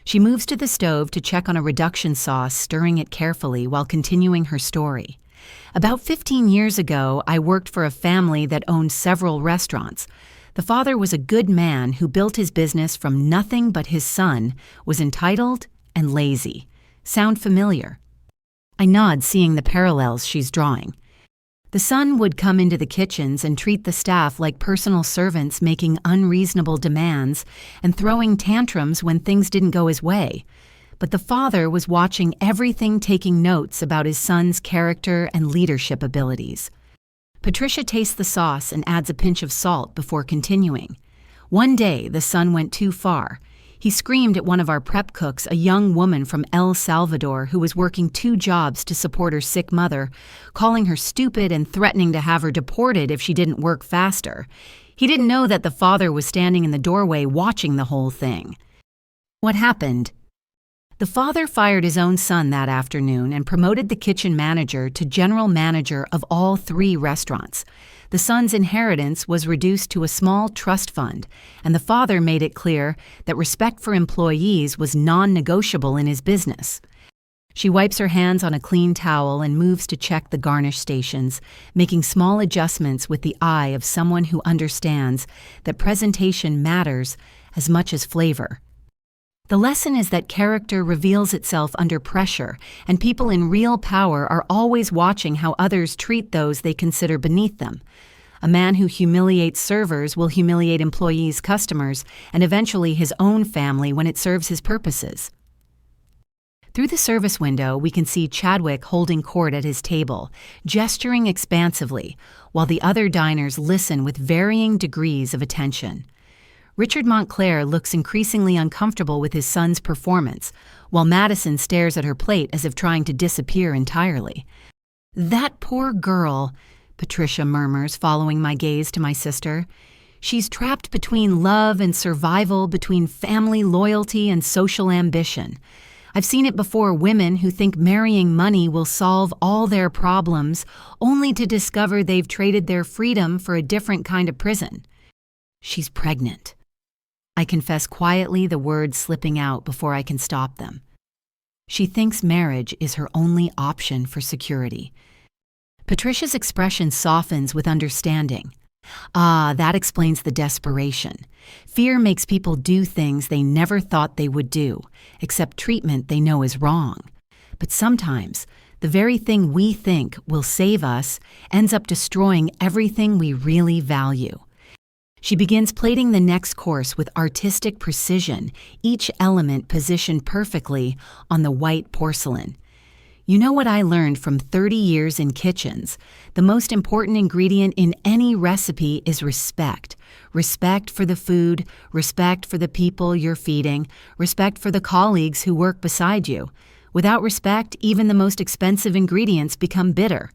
She moves to the stove to check on a reduction sauce, stirring it carefully while continuing her story. "About 15 years ago, I worked for a family that owned several restaurants. The father was a good man who built his business from nothing, but his son was entitled and lazy. Sound familiar?" I nod, seeing the parallels she's drawing. The son would come into the kitchens and treat the staff like personal servants, making unreasonable demands and throwing tantrums when things didn't go his way. But the father was watching everything, taking notes about his son's character and leadership abilities. Patricia tastes the sauce and adds a pinch of salt before continuing. "One day, the son went too far. He screamed at one of our prep cooks, a young woman from El Salvador who was working 2 jobs to support her sick mother, calling her stupid and threatening to have her deported if she didn't work faster. He didn't know that the father was standing in the doorway watching the whole thing." "What happened?" "The father fired his own son that afternoon and promoted the kitchen manager to general manager of all 3 restaurants. The son's inheritance was reduced to a small trust fund, and the father made it clear that respect for employees was non-negotiable in his business." She wipes her hands on a clean towel and moves to check the garnish stations, making small adjustments with the eye of someone who understands that presentation matters as much as flavor. The lesson is that character reveals itself under pressure, and people in real power are always watching how others treat those they consider beneath them. A man who humiliates servers will humiliate employees, customers, and eventually his own family when it serves his purposes. Through the service window, we can see Chadwick holding court at his table, gesturing expansively, while the other diners listen with varying degrees of attention. Richard Montclair looks increasingly uncomfortable with his son's performance, while Madison stares at her plate as if trying to disappear entirely. "That poor girl," Patricia murmurs, following my gaze to my sister. "She's trapped between love and survival, between family loyalty and social ambition. I've seen it before, women who think marrying money will solve all their problems, only to discover they've traded their freedom for a different kind of prison." "She's pregnant." I confess quietly, the words slipping out before I can stop them. "She thinks marriage is her only option for security." Patricia's expression softens with understanding. "Ah, that explains the desperation. Fear makes people do things they never thought they would do, accept treatment they know is wrong. But sometimes, the very thing we think will save us ends up destroying everything we really value. She begins plating the next course with artistic precision, each element positioned perfectly on the white porcelain. You know what I learned from 30 years in kitchens? The most important ingredient in any recipe is respect. Respect for the food, respect for the people you're feeding, respect for the colleagues who work beside you. Without respect, even the most expensive ingredients become bitter.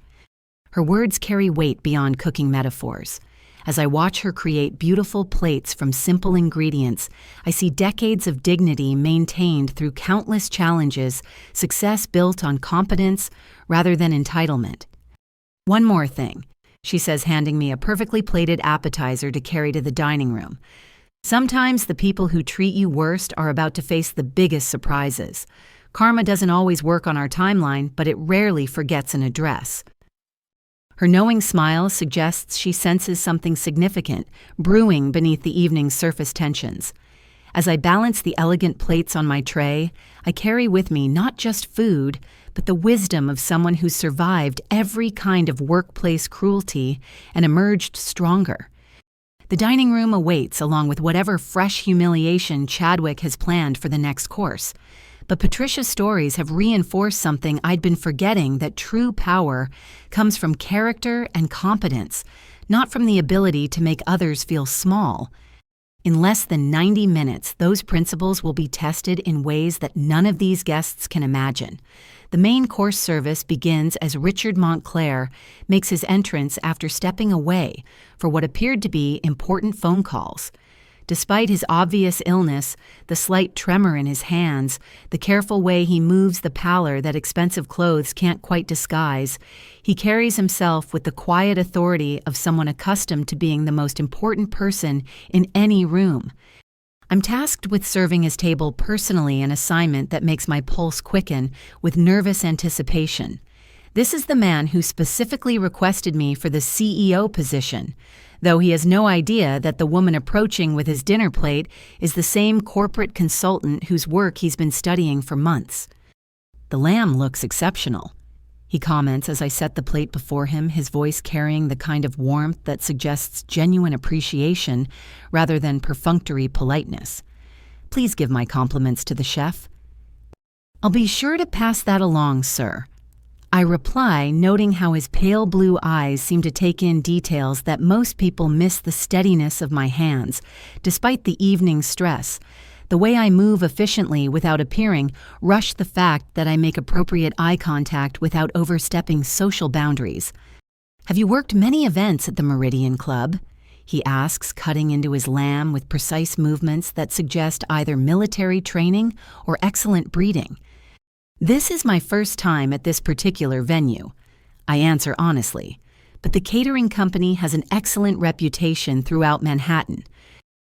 Her words carry weight beyond cooking metaphors. As I watch her create beautiful plates from simple ingredients, I see decades of dignity maintained through countless challenges, success built on competence rather than entitlement. One more thing, she says, handing me a perfectly plated appetizer to carry to the dining room. Sometimes the people who treat you worst are about to face the biggest surprises. Karma doesn't always work on our timeline, but it rarely forgets an address. Her knowing smile suggests she senses something significant brewing beneath the evening's surface tensions. As I balance the elegant plates on my tray, I carry with me not just food, but the wisdom of someone who's survived every kind of workplace cruelty and emerged stronger. The dining room awaits along with whatever fresh humiliation Chadwick has planned for the next course. But Patricia's stories have reinforced something I'd been forgetting, that true power comes from character and competence, not from the ability to make others feel small. In less than 90 minutes, those principles will be tested in ways that none of these guests can imagine. The main course service begins as Richard Montclair makes his entrance after stepping away for what appeared to be important phone calls. Despite his obvious illness, the slight tremor in his hands, the careful way he moves the pallor that expensive clothes can't quite disguise, he carries himself with the quiet authority of someone accustomed to being the most important person in any room. I'm tasked with serving his table personally, an assignment that makes my pulse quicken with nervous anticipation. This is the man who specifically requested me for the CEO position, though he has no idea that the woman approaching with his dinner plate is the same corporate consultant whose work he's been studying for months. "The lamb looks exceptional," he comments as I set the plate before him, his voice carrying the kind of warmth that suggests genuine appreciation rather than perfunctory politeness. "Please give my compliments to the chef." "I'll be sure to pass that along, sir," I reply, noting how his pale blue eyes seem to take in details that most people miss: the steadiness of my hands, despite the evening stress, the way I move efficiently without appearing, rush the fact that I make appropriate eye contact without overstepping social boundaries. "Have you worked many events at the Meridian Club?" he asks, cutting into his lamb with precise movements that suggest either military training or excellent breeding. "This is my first time at this particular venue," I answer honestly, but the catering company has an excellent reputation throughout Manhattan.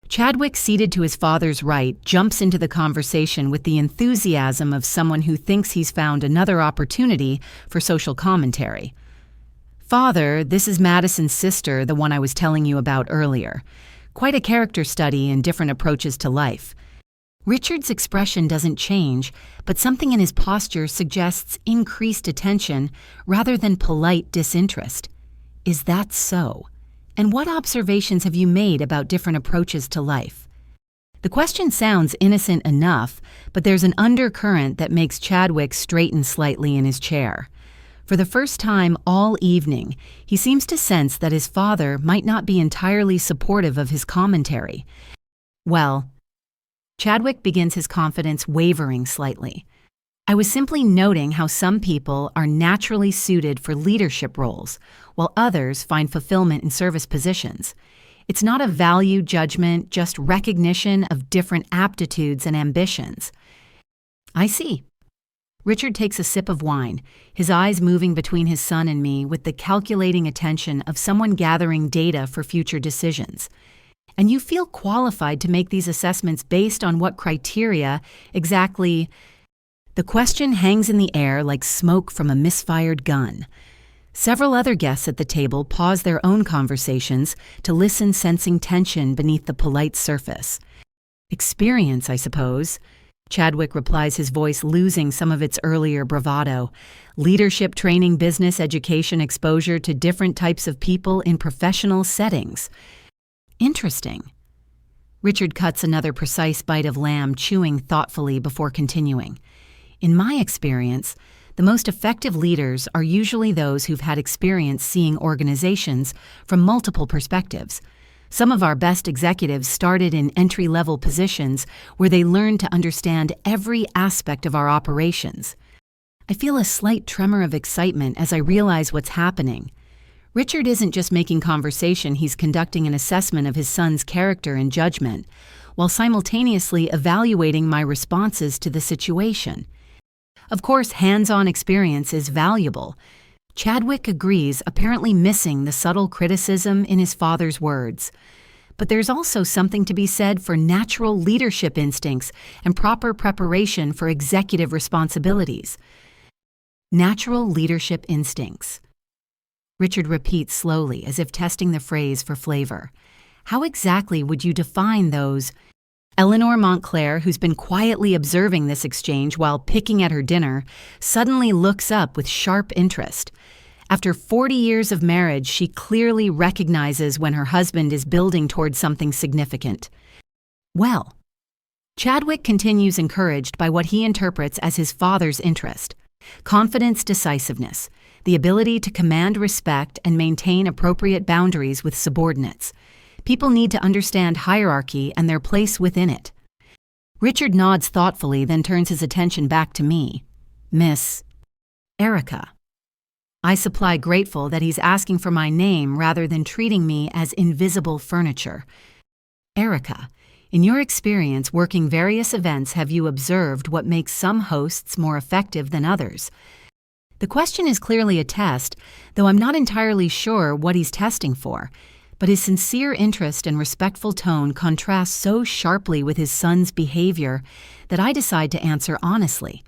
Chadwick, seated to his father's right, jumps into the conversation with the enthusiasm of someone who thinks he's found another opportunity for social commentary. "Father, this is Madison's sister, the one I was telling you about earlier. Quite a character study in different approaches to life." Richard's expression doesn't change, but something in his posture suggests increased attention rather than polite disinterest. "Is that so? And what observations have you made about different approaches to life?" The question sounds innocent enough, but there's an undercurrent that makes Chadwick straighten slightly in his chair. For the first time all evening, he seems to sense that his father might not be entirely supportive of his commentary. "Well," Chadwick begins, his confidence wavering slightly, "I was simply noting how some people are naturally suited for leadership roles, while others find fulfillment in service positions. It's not a value judgment, just recognition of different aptitudes and ambitions." "I see." Richard takes a sip of wine, his eyes moving between his son and me with the calculating attention of someone gathering data for future decisions. "And you feel qualified to make these assessments based on what criteria exactly?" The question hangs in the air like smoke from a misfired gun. Several other guests at the table pause their own conversations to listen, sensing tension beneath the polite surface. "Experience, I suppose," Chadwick replies, his voice losing some of its earlier bravado. "Leadership training, business education, exposure to different types of people in professional settings." Interesting. Richard cuts another precise bite of lamb, chewing thoughtfully before continuing. In my experience, the most effective leaders are usually those who've had experience seeing organizations from multiple perspectives. Some of our best executives started in entry-level positions where they learned to understand every aspect of our operations. I feel a slight tremor of excitement as I realize what's happening. Richard isn't just making conversation, he's conducting an assessment of his son's character and judgment, while simultaneously evaluating my responses to the situation. Of course, hands-on experience is valuable. Chadwick agrees, apparently missing the subtle criticism in his father's words. But there's also something to be said for natural leadership instincts and proper preparation for executive responsibilities. Natural leadership instincts. Richard repeats slowly, as if testing the phrase for flavor. How exactly would you define those? Eleanor Montclair, who's been quietly observing this exchange while picking at her dinner, suddenly looks up with sharp interest. After 40 years of marriage, she clearly recognizes when her husband is building towards something significant. Well, Chadwick continues, encouraged by what he interprets as his father's interest. Confidence, decisiveness, the ability to command respect and maintain appropriate boundaries with subordinates. People need to understand hierarchy and their place within it. Richard nods thoughtfully, then turns his attention back to me. Miss Erica. I supply, grateful that he's asking for my name rather than treating me as invisible furniture. Erica, in your experience working various events, have you observed what makes some hosts more effective than others? The question is clearly a test, though I'm not entirely sure what he's testing for. But his sincere interest and respectful tone contrast so sharply with his son's behavior that I decide to answer honestly.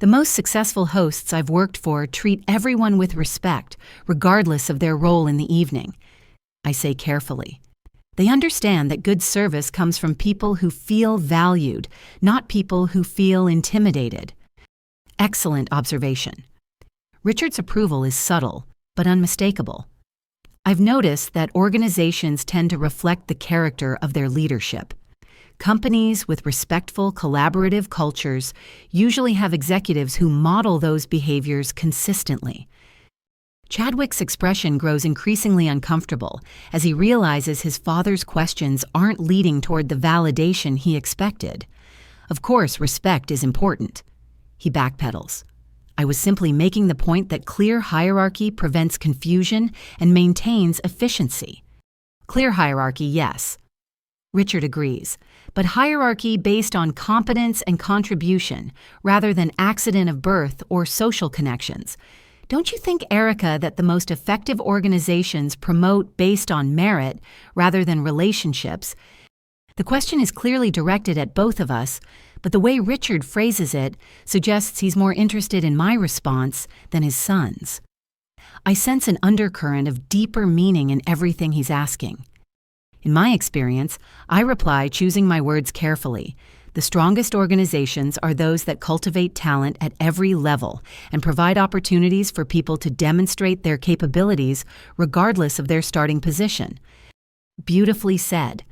The most successful hosts I've worked for treat everyone with respect, regardless of their role in the evening. I say carefully. They understand that good service comes from people who feel valued, not people who feel intimidated. Excellent observation. Richard's approval is subtle, but unmistakable. I've noticed that organizations tend to reflect the character of their leadership. Companies with respectful, collaborative cultures usually have executives who model those behaviors consistently. Chadwick's expression grows increasingly uncomfortable as he realizes his father's questions aren't leading toward the validation he expected. Of course, respect is important. He backpedals. I was simply making the point that clear hierarchy prevents confusion and maintains efficiency. Clear hierarchy, yes. Richard agrees, but hierarchy based on competence and contribution rather than accident of birth or social connections. Don't you think, Erica, that the most effective organizations promote based on merit rather than relationships? The question is clearly directed at both of us, but the way Richard phrases it suggests he's more interested in my response than his son's. I sense an undercurrent of deeper meaning in everything he's asking. In my experience, I reply, choosing my words carefully. The strongest organizations are those that cultivate talent at every level and provide opportunities for people to demonstrate their capabilities regardless of their starting position. Beautifully said.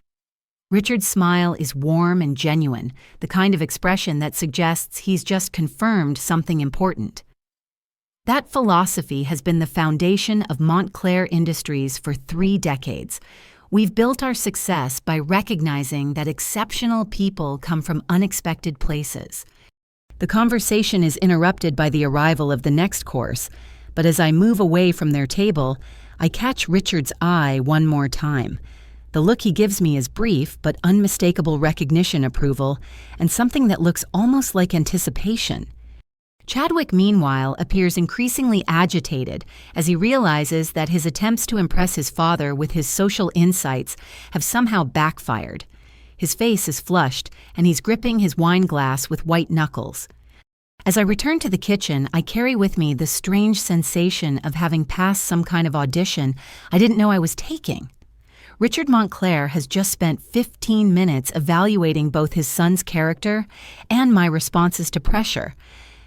Richard's smile is warm and genuine, the kind of expression that suggests he's just confirmed something important. That philosophy has been the foundation of Montclair Industries for 3 decades. We've built our success by recognizing that exceptional people come from unexpected places. The conversation is interrupted by the arrival of the next course, but as I move away from their table, I catch Richard's eye one more time. The look he gives me is brief but unmistakable recognition, approval, and something that looks almost like anticipation. Chadwick, meanwhile, appears increasingly agitated as he realizes that his attempts to impress his father with his social insights have somehow backfired. His face is flushed, and he's gripping his wine glass with white knuckles. As I return to the kitchen, I carry with me the strange sensation of having passed some kind of audition I didn't know I was taking. Richard Montclair has just spent 15 minutes evaluating both his son's character and my responses to pressure,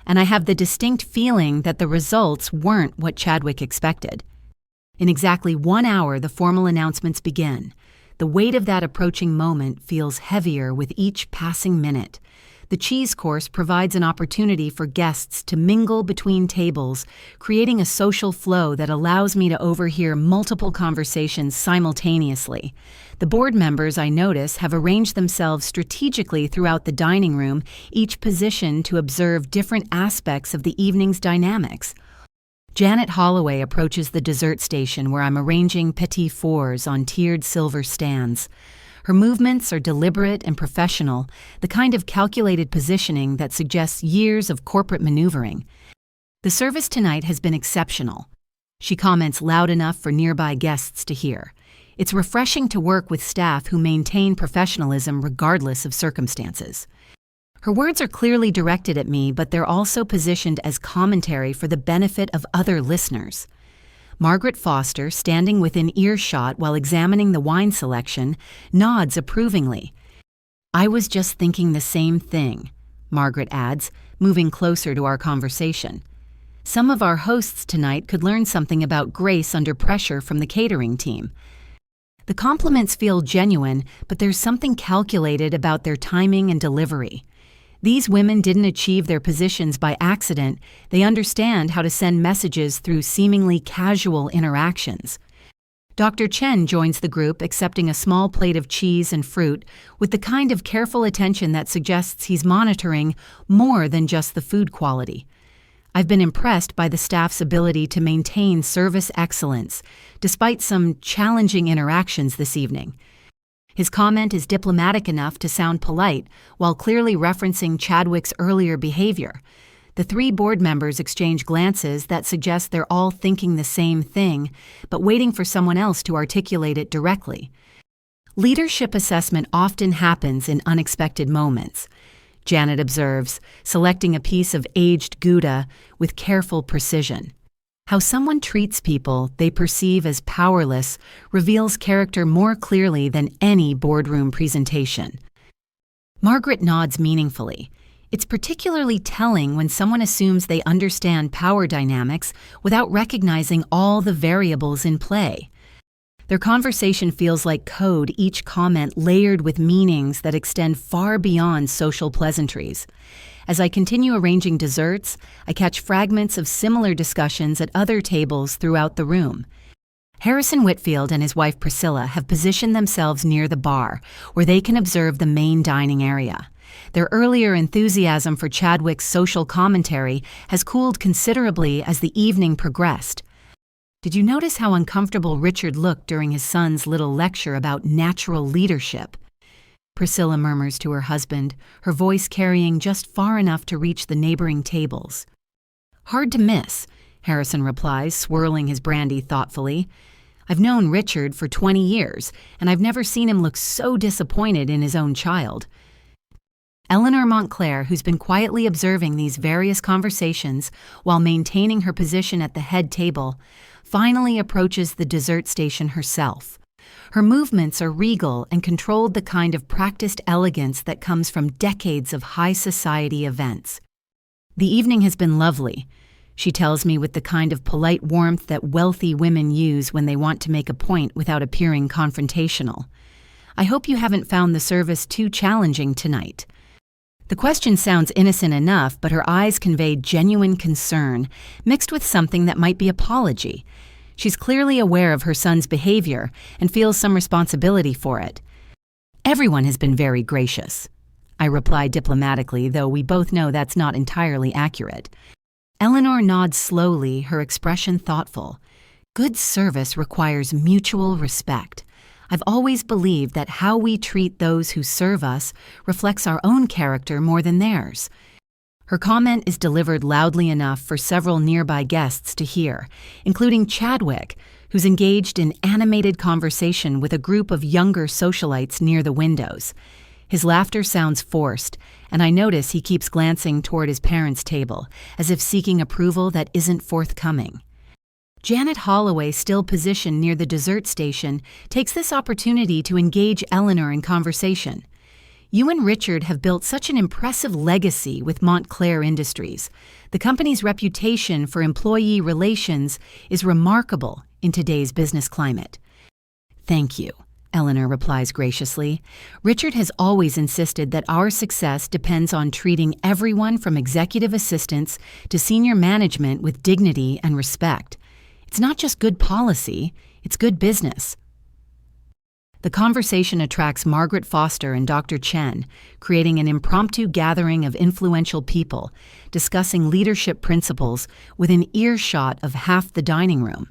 and I have the distinct feeling that the results weren't what Chadwick expected. In exactly 1 hour, the formal announcements begin. The weight of that approaching moment feels heavier with each passing minute. The cheese course provides an opportunity for guests to mingle between tables, creating a social flow that allows me to overhear multiple conversations simultaneously. The board members, I notice, have arranged themselves strategically throughout the dining room, each positioned to observe different aspects of the evening's dynamics. Janet Holloway approaches the dessert station where I'm arranging petit fours on tiered silver stands. Her movements are deliberate and professional, the kind of calculated positioning that suggests years of corporate maneuvering. The service tonight has been exceptional. She comments loud enough for nearby guests to hear. It's refreshing to work with staff who maintain professionalism regardless of circumstances. Her words are clearly directed at me, but they're also positioned as commentary for the benefit of other listeners. Margaret Foster, standing within earshot while examining the wine selection, nods approvingly. "I was just thinking the same thing," Margaret adds, moving closer to our conversation. "Some of our hosts tonight could learn something about grace under pressure from the catering team." The compliments feel genuine, but there's something calculated about their timing and delivery. These women didn't achieve their positions by accident. They understand how to send messages through seemingly casual interactions. Dr. Chen joins the group, accepting a small plate of cheese and fruit with the kind of careful attention that suggests he's monitoring more than just the food quality. I've been impressed by the staff's ability to maintain service excellence, despite some challenging interactions this evening. His comment is diplomatic enough to sound polite, while clearly referencing Chadwick's earlier behavior. The three board members exchange glances that suggest they're all thinking the same thing, but waiting for someone else to articulate it directly. Leadership assessment often happens in unexpected moments, Janet observes, selecting a piece of aged Gouda with careful precision. How someone treats people they perceive as powerless reveals character more clearly than any boardroom presentation. Margaret nods meaningfully. It's particularly telling when someone assumes they understand power dynamics without recognizing all the variables in play. Their conversation feels like code, each comment layered with meanings that extend far beyond social pleasantries. As I continue arranging desserts, I catch fragments of similar discussions at other tables throughout the room. Harrison Whitfield and his wife Priscilla have positioned themselves near the bar, where they can observe the main dining area. Their earlier enthusiasm for Chadwick's social commentary has cooled considerably as the evening progressed. "Did you notice how uncomfortable Richard looked during his son's little lecture about natural leadership?" Priscilla murmurs to her husband, her voice carrying just far enough to reach the neighboring tables. "Hard to miss," Harrison replies, swirling his brandy thoughtfully. "I've known Richard for 20 years, and I've never seen him look so disappointed in his own child." Eleanor Montclair, who's been quietly observing these various conversations while maintaining her position at the head table, finally approaches the dessert station herself. Her movements are regal and controlled, the kind of practiced elegance that comes from decades of high society events. "The evening has been lovely," she tells me with the kind of polite warmth that wealthy women use when they want to make a point without appearing confrontational. "I hope you haven't found the service too challenging tonight." The question sounds innocent enough, but her eyes convey genuine concern, mixed with something that might be apology. She's clearly aware of her son's behavior and feels some responsibility for it. "Everyone has been very gracious," I reply diplomatically, though we both know that's not entirely accurate. Eleanor nods slowly, her expression thoughtful. "Good service requires mutual respect. I've always believed that how we treat those who serve us reflects our own character more than theirs." Her comment is delivered loudly enough for several nearby guests to hear, including Chadwick, who's engaged in animated conversation with a group of younger socialites near the windows. His laughter sounds forced, and I notice he keeps glancing toward his parents' table, as if seeking approval that isn't forthcoming. Janet Holloway, still positioned near the dessert station, takes this opportunity to engage Eleanor in conversation. "You and Richard have built such an impressive legacy with Montclair Industries. The company's reputation for employee relations is remarkable in today's business climate." "Thank you," Eleanor replies graciously. Richard has always insisted that our success depends on treating everyone from executive assistants to senior management with dignity and respect. It's not just good policy, it's good business. The conversation attracts Margaret Foster and Dr. Chen, creating an impromptu gathering of influential people, discussing leadership principles within earshot of half the dining room.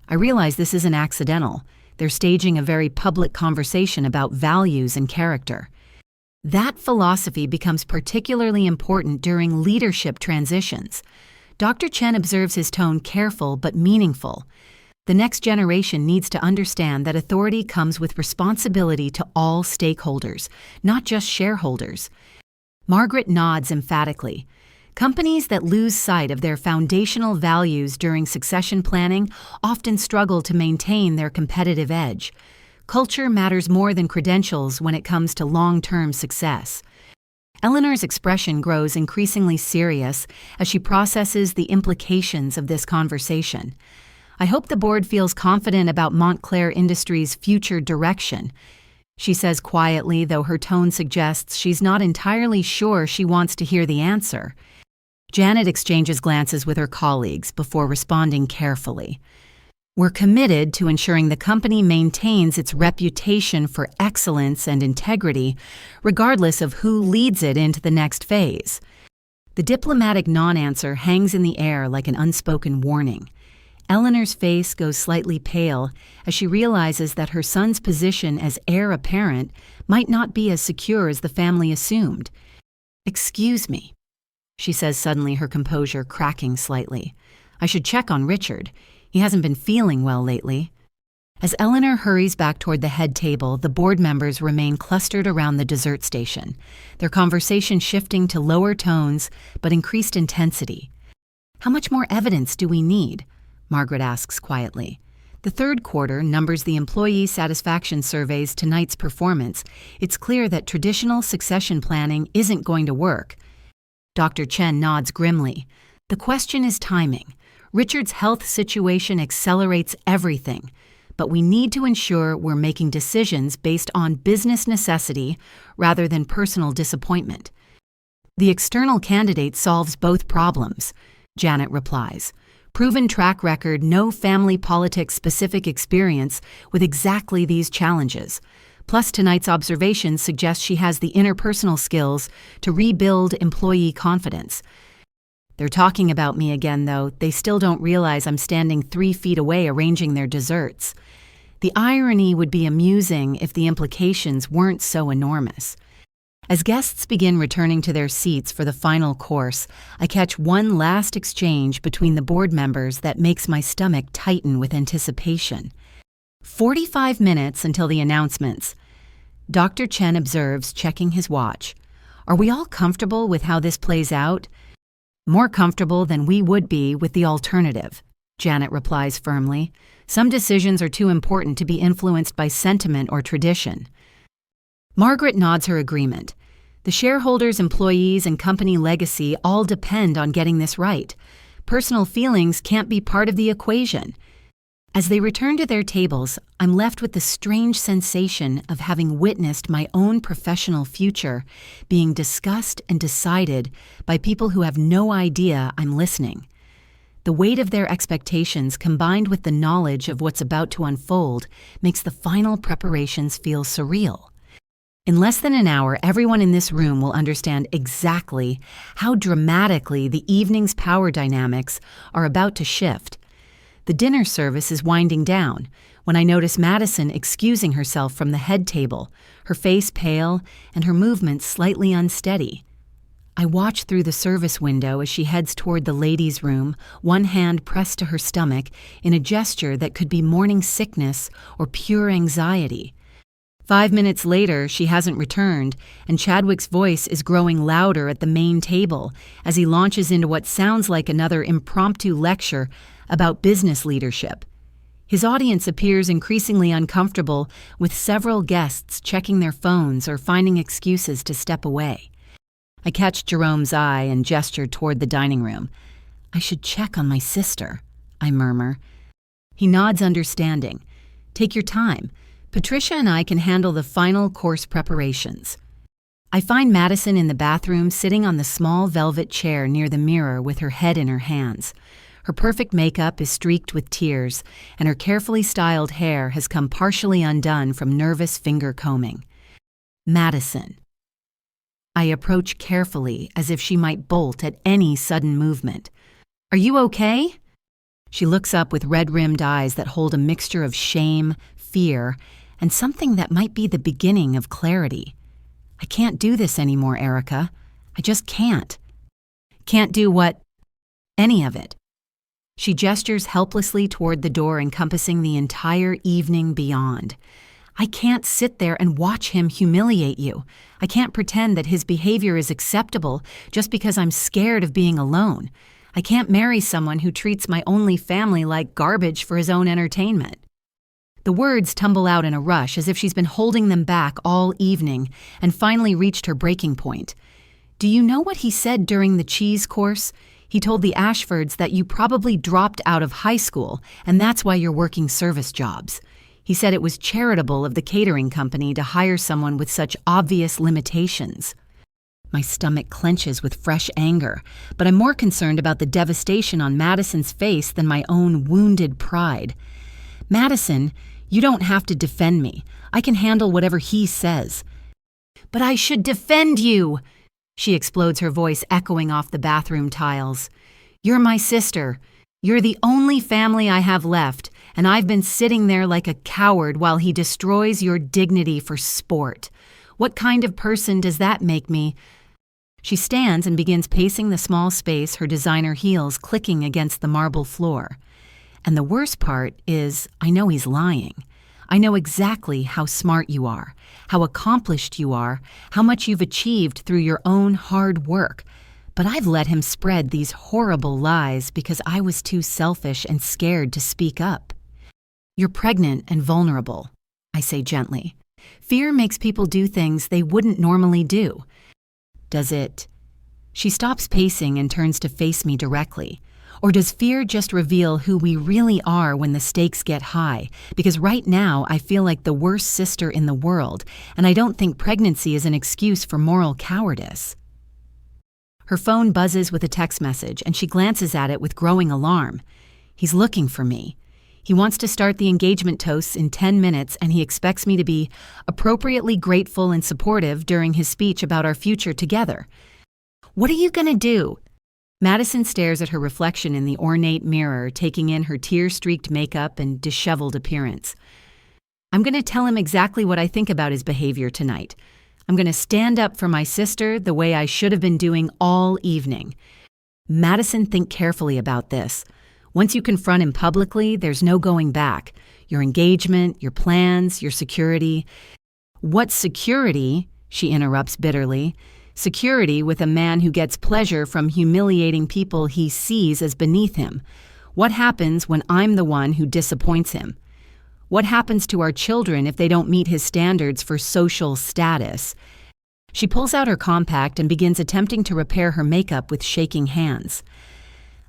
I realize this isn't accidental. They're staging a very public conversation about values and character. That philosophy becomes particularly important during leadership transitions. Dr. Chen observes his tone careful but meaningful. The next generation needs to understand that authority comes with responsibility to all stakeholders, not just shareholders. Margaret nods emphatically. Companies that lose sight of their foundational values during succession planning often struggle to maintain their competitive edge. Culture matters more than credentials when it comes to long-term success. Eleanor's expression grows increasingly serious as she processes the implications of this conversation. I hope the board feels confident about Montclair Industries' future direction, she says quietly, though her tone suggests she's not entirely sure she wants to hear the answer. Janet exchanges glances with her colleagues before responding carefully. We're committed to ensuring the company maintains its reputation for excellence and integrity, regardless of who leads it into the next phase. The diplomatic non-answer hangs in the air like an unspoken warning. Eleanor's face goes slightly pale as she realizes that her son's position as heir apparent might not be as secure as the family assumed. "Excuse me," she says suddenly, her composure cracking slightly. "I should check on Richard. He hasn't been feeling well lately." As Eleanor hurries back toward the head table, the board members remain clustered around the dessert station, their conversation shifting to lower tones but increased intensity. "How much more evidence do we need?" Margaret asks quietly. The third quarter numbers the employee satisfaction surveys to Knight's performance. It's clear that traditional succession planning isn't going to work. Dr. Chen nods grimly. The question is timing. Richard's health situation accelerates everything, but we need to ensure we're making decisions based on business necessity rather than personal disappointment. The external candidate solves both problems, Janet replies. Proven track record, no family politics specific experience with exactly these challenges. Plus, tonight's observations suggest she has the interpersonal skills to rebuild employee confidence. They're talking about me again, though. They still don't realize I'm standing 3 feet away arranging their desserts. The irony would be amusing if the implications weren't so enormous. As guests begin returning to their seats for the final course, I catch one last exchange between the board members that makes my stomach tighten with anticipation. 45 minutes until the announcements. Dr. Chen observes, checking his watch. Are we all comfortable with how this plays out? More comfortable than we would be with the alternative, Janet replies firmly. Some decisions are too important to be influenced by sentiment or tradition. Margaret nods her agreement. The shareholders, employees, and company legacy all depend on getting this right. Personal feelings can't be part of the equation. As they return to their tables, I'm left with the strange sensation of having witnessed my own professional future being discussed and decided by people who have no idea I'm listening. The weight of their expectations combined with the knowledge of what's about to unfold makes the final preparations feel surreal. In less than an hour, everyone in this room will understand exactly how dramatically the evening's power dynamics are about to shift. The dinner service is winding down when I notice Madison excusing herself from the head table, her face pale and her movements slightly unsteady. I watch through the service window as she heads toward the ladies' room, one hand pressed to her stomach in a gesture that could be morning sickness or pure anxiety. 5 minutes later, she hasn't returned, and Chadwick's voice is growing louder at the main table as he launches into what sounds like another impromptu lecture about business leadership. His audience appears increasingly uncomfortable, with several guests checking their phones or finding excuses to step away. I catch Jerome's eye and gesture toward the dining room. I should check on my sister, I murmur. He nods understanding. Take your time. Patricia and I can handle the final course preparations. I find Madison in the bathroom sitting on the small velvet chair near the mirror with her head in her hands. Her perfect makeup is streaked with tears, and her carefully styled hair has come partially undone from nervous finger combing. Madison. I approach carefully as if she might bolt at any sudden movement. "Are you okay?" She looks up with red-rimmed eyes that hold a mixture of shame, fear, and something that might be the beginning of clarity. "I can't do this anymore, Erica. I just can't." "Can't do what?" "Any of it." She gestures helplessly toward the door encompassing the entire evening beyond. "I can't sit there and watch him humiliate you. I can't pretend that his behavior is acceptable just because I'm scared of being alone. I can't marry someone who treats my only family like garbage for his own entertainment." The words tumble out in a rush as if she's been holding them back all evening and finally reached her breaking point. "Do you know what he said during the cheese course? He told the Ashfords that you probably dropped out of high school and that's why you're working service jobs. He said it was charitable of the catering company to hire someone with such obvious limitations." My stomach clenches with fresh anger, but I'm more concerned about the devastation on Madison's face than my own wounded pride. "Madison, you don't have to defend me. I can handle whatever he says." "But I should defend you!" She explodes, her voice echoing off the bathroom tiles. "You're my sister. You're the only family I have left, and I've been sitting there like a coward while he destroys your dignity for sport. What kind of person does that make me?" She stands and begins pacing the small space, her designer heels clicking against the marble floor. And the worst part is, I know he's lying. I know exactly how smart you are, how accomplished you are, how much you've achieved through your own hard work. But I've let him spread these horrible lies because I was too selfish and scared to speak up. "You're pregnant and vulnerable," I say gently. "Fear makes people do things they wouldn't normally do." "Does it?" She stops pacing and turns to face me directly. "Or does fear just reveal who we really are when the stakes get high? Because right now I feel like the worst sister in the world, and I don't think pregnancy is an excuse for moral cowardice." Her phone buzzes with a text message, and she glances at it with growing alarm. He's looking for me. He wants to start the engagement toasts in 10 minutes, and he expects me to be appropriately grateful and supportive during his speech about our future together. "What are you going to do?" Madison stares at her reflection in the ornate mirror, taking in her tear-streaked makeup and disheveled appearance. "I'm going to tell him exactly what I think about his behavior tonight. I'm going to stand up for my sister the way I should have been doing all evening." Madison, think carefully about this. Once you confront him publicly, there's no going back. Your engagement, your plans, your security. "What security?" she interrupts bitterly. "Security with a man who gets pleasure from humiliating people he sees as beneath him. What happens when I'm the one who disappoints him? What happens to our children if they don't meet his standards for social status?" She pulls out her compact and begins attempting to repair her makeup with shaking hands.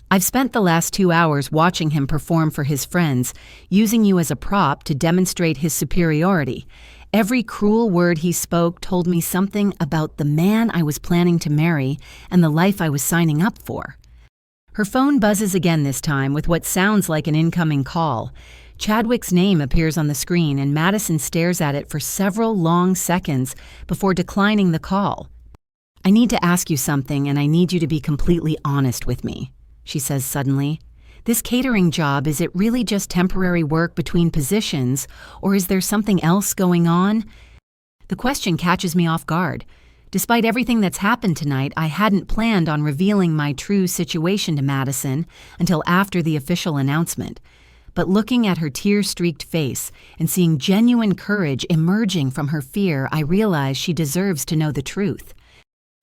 "I've spent the last 2 hours watching him perform for his friends, using you as a prop to demonstrate his superiority. Every cruel word he spoke told me something about the man I was planning to marry and the life I was signing up for." Her phone buzzes again, this time with what sounds like an incoming call. Chadwick's name appears on the screen, and Madison stares at it for several long seconds before declining the call. "I need to ask you something, and I need you to be completely honest with me," she says suddenly. "This catering job, is it really just temporary work between positions, or is there something else going on?" The question catches me off guard. Despite everything that's happened tonight, I hadn't planned on revealing my true situation to Madison until after the official announcement. But looking at her tear-streaked face and seeing genuine courage emerging from her fear, I realize she deserves to know the truth.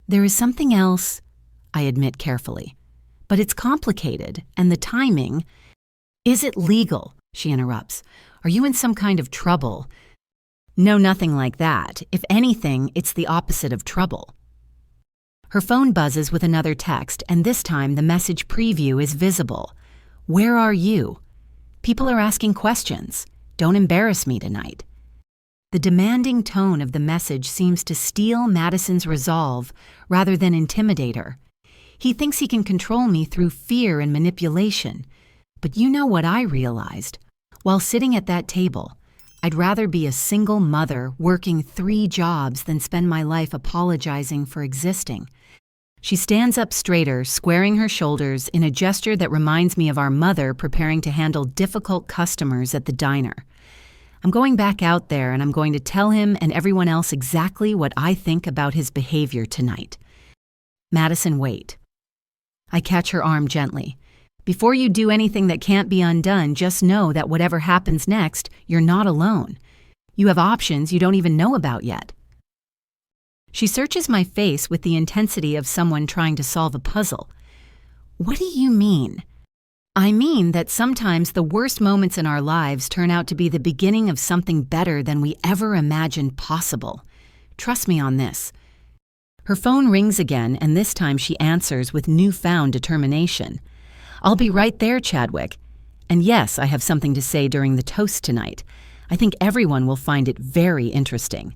"There is something else," I admit carefully. "But it's complicated, and the timing—" "Is it legal?" she interrupts. "Are you in some kind of trouble?" "No, nothing like that. If anything, it's the opposite of trouble." Her phone buzzes with another text, and this time the message preview is visible. "Where are you? People are asking questions. Don't embarrass me tonight." The demanding tone of the message seems to steel Madison's resolve rather than intimidate her. He thinks he can control me through fear and manipulation. But you know what I realized? While sitting at that table, I'd rather be a single mother working 3 jobs than spend my life apologizing for existing. She stands up straighter, squaring her shoulders in a gesture that reminds me of our mother preparing to handle difficult customers at the diner. I'm going back out there and I'm going to tell him and everyone else exactly what I think about his behavior tonight. Madison, wait. I catch her arm gently. Before you do anything that can't be undone, just know that whatever happens next, you're not alone. You have options you don't even know about yet. She searches my face with the intensity of someone trying to solve a puzzle. What do you mean? I mean that sometimes the worst moments in our lives turn out to be the beginning of something better than we ever imagined possible. Trust me on this. Her phone rings again, and this time she answers with newfound determination. I'll be right there, Chadwick. And yes, I have something to say during the toast tonight. I think everyone will find it very interesting.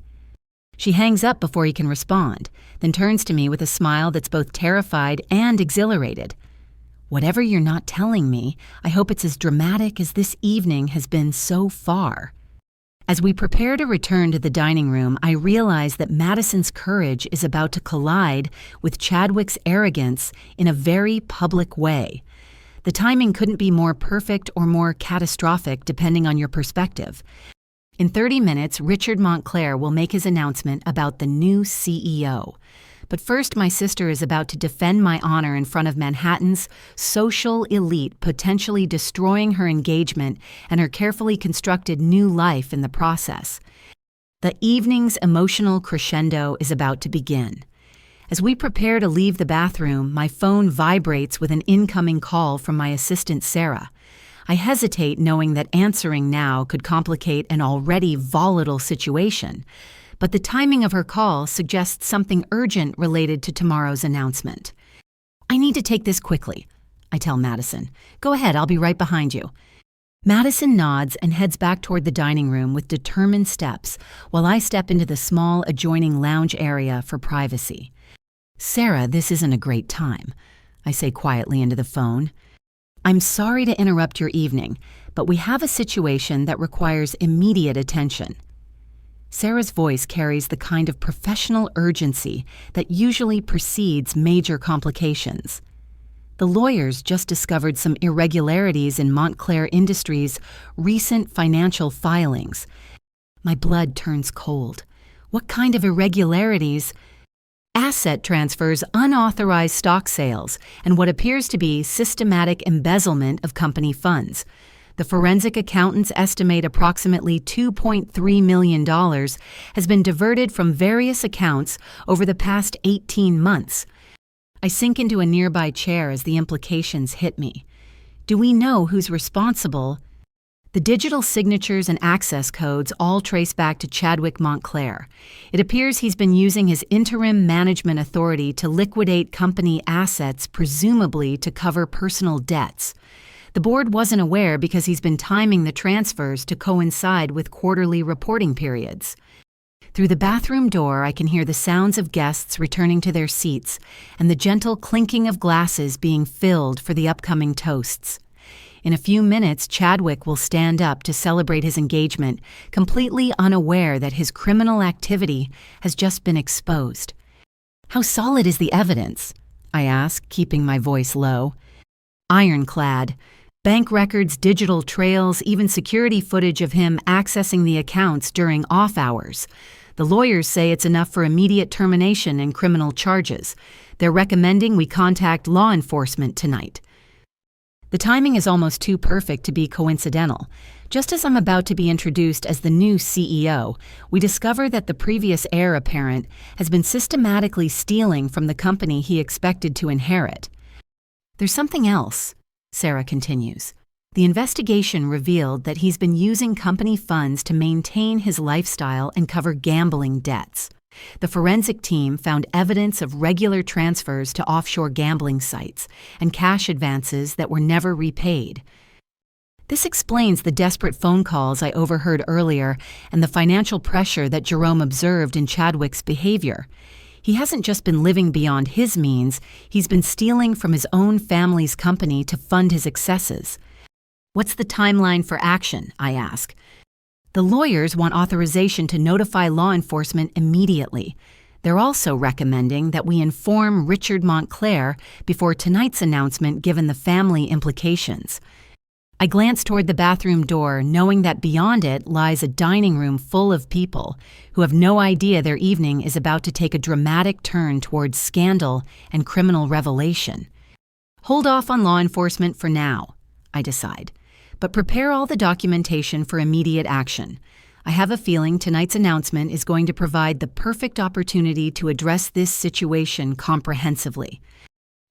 She hangs up before he can respond, then turns to me with a smile that's both terrified and exhilarated. Whatever you're not telling me, I hope it's as dramatic as this evening has been so far. As we prepare to return to the dining room, I realize that Madison's courage is about to collide with Chadwick's arrogance in a very public way. The timing couldn't be more perfect or more catastrophic depending on your perspective. In 30 minutes, Richard Montclair will make his announcement about the new CEO. But first, my sister is about to defend my honor in front of Manhattan's social elite, potentially destroying her engagement and her carefully constructed new life in the process. The evening's emotional crescendo is about to begin. As we prepare to leave the bathroom, my phone vibrates with an incoming call from my assistant, Sarah. I hesitate, knowing that answering now could complicate an already volatile situation. But the timing of her call suggests something urgent related to tomorrow's announcement. I need to take this quickly, I tell Madison. Go ahead, I'll be right behind you. Madison nods and heads back toward the dining room with determined steps, while I step into the small adjoining lounge area for privacy. Sarah, this isn't a great time, I say quietly into the phone. I'm sorry to interrupt your evening, but we have a situation that requires immediate attention. Sarah's voice carries the kind of professional urgency that usually precedes major complications. The lawyers just discovered some irregularities in Montclair Industries' recent financial filings. My blood turns cold. What kind of irregularities? Asset transfers, unauthorized stock sales, and what appears to be systematic embezzlement of company funds. The forensic accountants estimate approximately $2.3 million has been diverted from various accounts over the past 18 months. I sink into a nearby chair as the implications hit me. Do we know who's responsible? The digital signatures and access codes all trace back to Chadwick Montclair. It appears he's been using his interim management authority to liquidate company assets, presumably to cover personal debts. The board wasn't aware because he's been timing the transfers to coincide with quarterly reporting periods. Through the bathroom door, I can hear the sounds of guests returning to their seats and the gentle clinking of glasses being filled for the upcoming toasts. In a few minutes, Chadwick will stand up to celebrate his engagement, completely unaware that his criminal activity has just been exposed. How solid is the evidence? I ask, keeping my voice low. Ironclad. Bank records, digital trails, even security footage of him accessing the accounts during off hours. The lawyers say it's enough for immediate termination and criminal charges. They're recommending we contact law enforcement tonight. The timing is almost too perfect to be coincidental. Just as I'm about to be introduced as the new CEO, we discover that the previous heir apparent has been systematically stealing from the company he expected to inherit. There's something else, Sarah continues. The investigation revealed that he's been using company funds to maintain his lifestyle and cover gambling debts. The forensic team found evidence of regular transfers to offshore gambling sites and cash advances that were never repaid. This explains the desperate phone calls I overheard earlier and the financial pressure that Jerome observed in Chadwick's behavior. He hasn't just been living beyond his means, he's been stealing from his own family's company to fund his excesses. What's the timeline for action? I ask. The lawyers want authorization to notify law enforcement immediately. They're also recommending that we inform Richard Montclair before tonight's announcement given the family implications. I glance toward the bathroom door, knowing that beyond it lies a dining room full of people who have no idea their evening is about to take a dramatic turn towards scandal and criminal revelation. Hold off on law enforcement for now, I decide, but prepare all the documentation for immediate action. I have a feeling tonight's announcement is going to provide the perfect opportunity to address this situation comprehensively.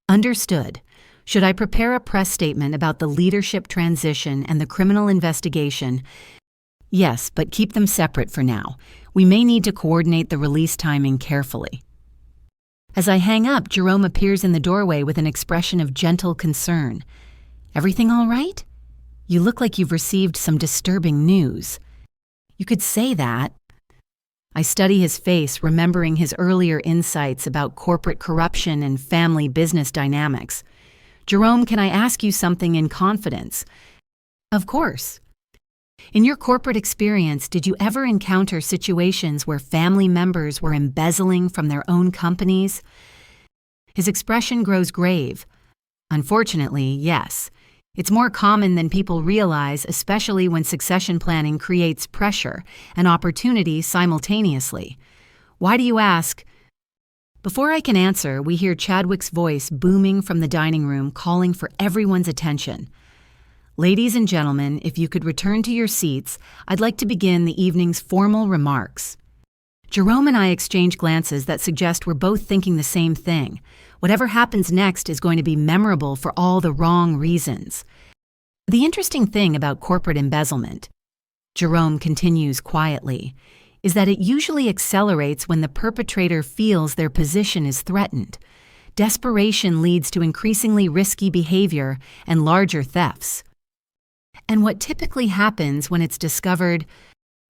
Understood. Should I prepare a press statement about the leadership transition and the criminal investigation? Yes, but keep them separate for now. We may need to coordinate the release timing carefully. As I hang up, Jerome appears in the doorway with an expression of gentle concern. Everything all right? You look like you've received some disturbing news. You could say that. I study his face, remembering his earlier insights about corporate corruption and family business dynamics. Jerome, can I ask you something in confidence? Of course. In your corporate experience, did you ever encounter situations where family members were embezzling from their own companies? His expression grows grave. Unfortunately, yes. It's more common than people realize, especially when succession planning creates pressure and opportunity simultaneously. Why do you ask? Before I can answer, we hear Chadwick's voice booming from the dining room, calling for everyone's attention. Ladies and gentlemen, if you could return to your seats, I'd like to begin the evening's formal remarks. Jerome and I exchange glances that suggest we're both thinking the same thing. Whatever happens next is going to be memorable for all the wrong reasons. The interesting thing about corporate embezzlement, Jerome continues quietly, is that it usually accelerates when the perpetrator feels their position is threatened. Desperation leads to increasingly risky behavior and larger thefts. And what typically happens when it's discovered?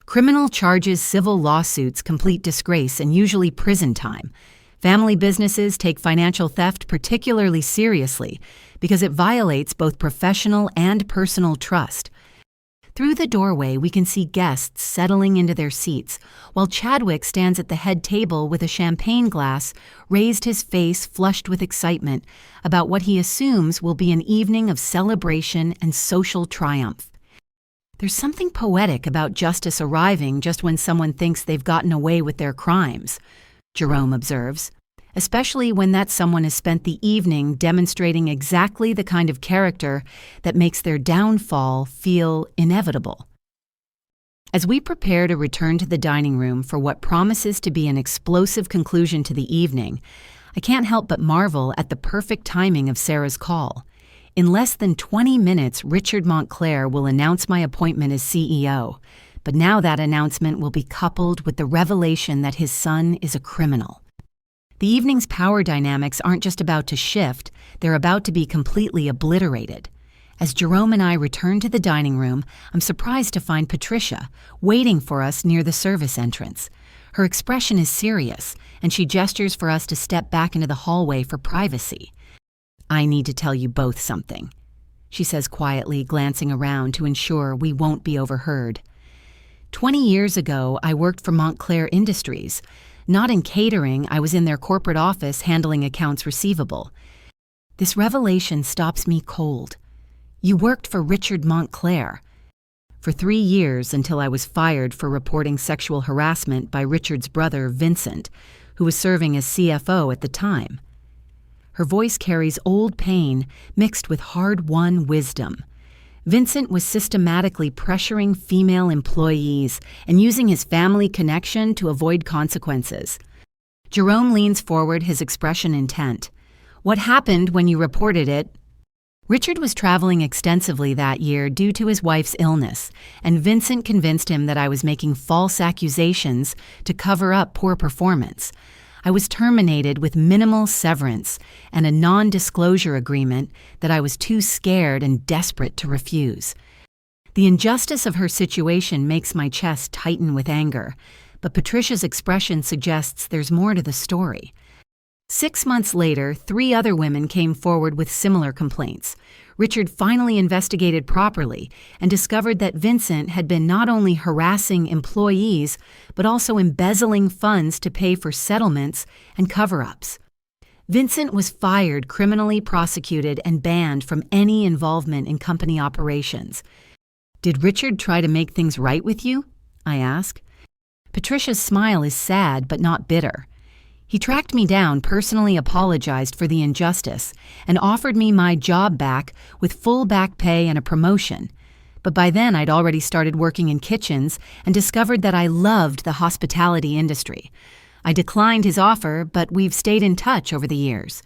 Criminal charges, civil lawsuits, complete disgrace, and usually prison time. Family businesses take financial theft particularly seriously because it violates both professional and personal trust. Through the doorway, we can see guests settling into their seats, while Chadwick stands at the head table with a champagne glass, raised his face flushed with excitement about what he assumes will be an evening of celebration and social triumph. There's something poetic about justice arriving just when someone thinks they've gotten away with their crimes, Jerome observes, especially when that someone has spent the evening demonstrating exactly the kind of character that makes their downfall feel inevitable. As we prepare to return to the dining room for what promises to be an explosive conclusion to the evening, I can't help but marvel at the perfect timing of Sarah's call. In less than 20 minutes, Richard Montclair will announce my appointment as CEO, but now that announcement will be coupled with the revelation that his son is a criminal. The evening's power dynamics aren't just about to shift, they're about to be completely obliterated. As Jerome and I return to the dining room, I'm surprised to find Patricia waiting for us near the service entrance. Her expression is serious, and she gestures for us to step back into the hallway for privacy. I need to tell you both something, she says quietly, glancing around to ensure we won't be overheard. 20 years ago, I worked for Montclair Industries. Not in catering, I was in their corporate office handling accounts receivable. This revelation stops me cold. You worked for Richard Montclair. For 3 years, until I was fired for reporting sexual harassment by Richard's brother, Vincent, who was serving as CFO at the time. Her voice carries old pain mixed with hard-won wisdom. Vincent was systematically pressuring female employees and using his family connection to avoid consequences. Jerome leans forward, his expression intent. What happened when you reported it? Richard was traveling extensively that year due to his wife's illness, and Vincent convinced him that I was making false accusations to cover up poor performance. I was terminated with minimal severance and a non-disclosure agreement that I was too scared and desperate to refuse. The injustice of her situation makes my chest tighten with anger, but Patricia's expression suggests there's more to the story. 6 months later, 3 other women came forward with similar complaints. Richard finally investigated properly and discovered that Vincent had been not only harassing employees, but also embezzling funds to pay for settlements and cover-ups. Vincent was fired, criminally prosecuted, and banned from any involvement in company operations. "Did Richard try to make things right with you?" I ask. Patricia's smile is sad but not bitter. "He tracked me down, personally apologized for the injustice, and offered me my job back with full back pay and a promotion. But by then I'd already started working in kitchens and discovered that I loved the hospitality industry. I declined his offer, but we've stayed in touch over the years."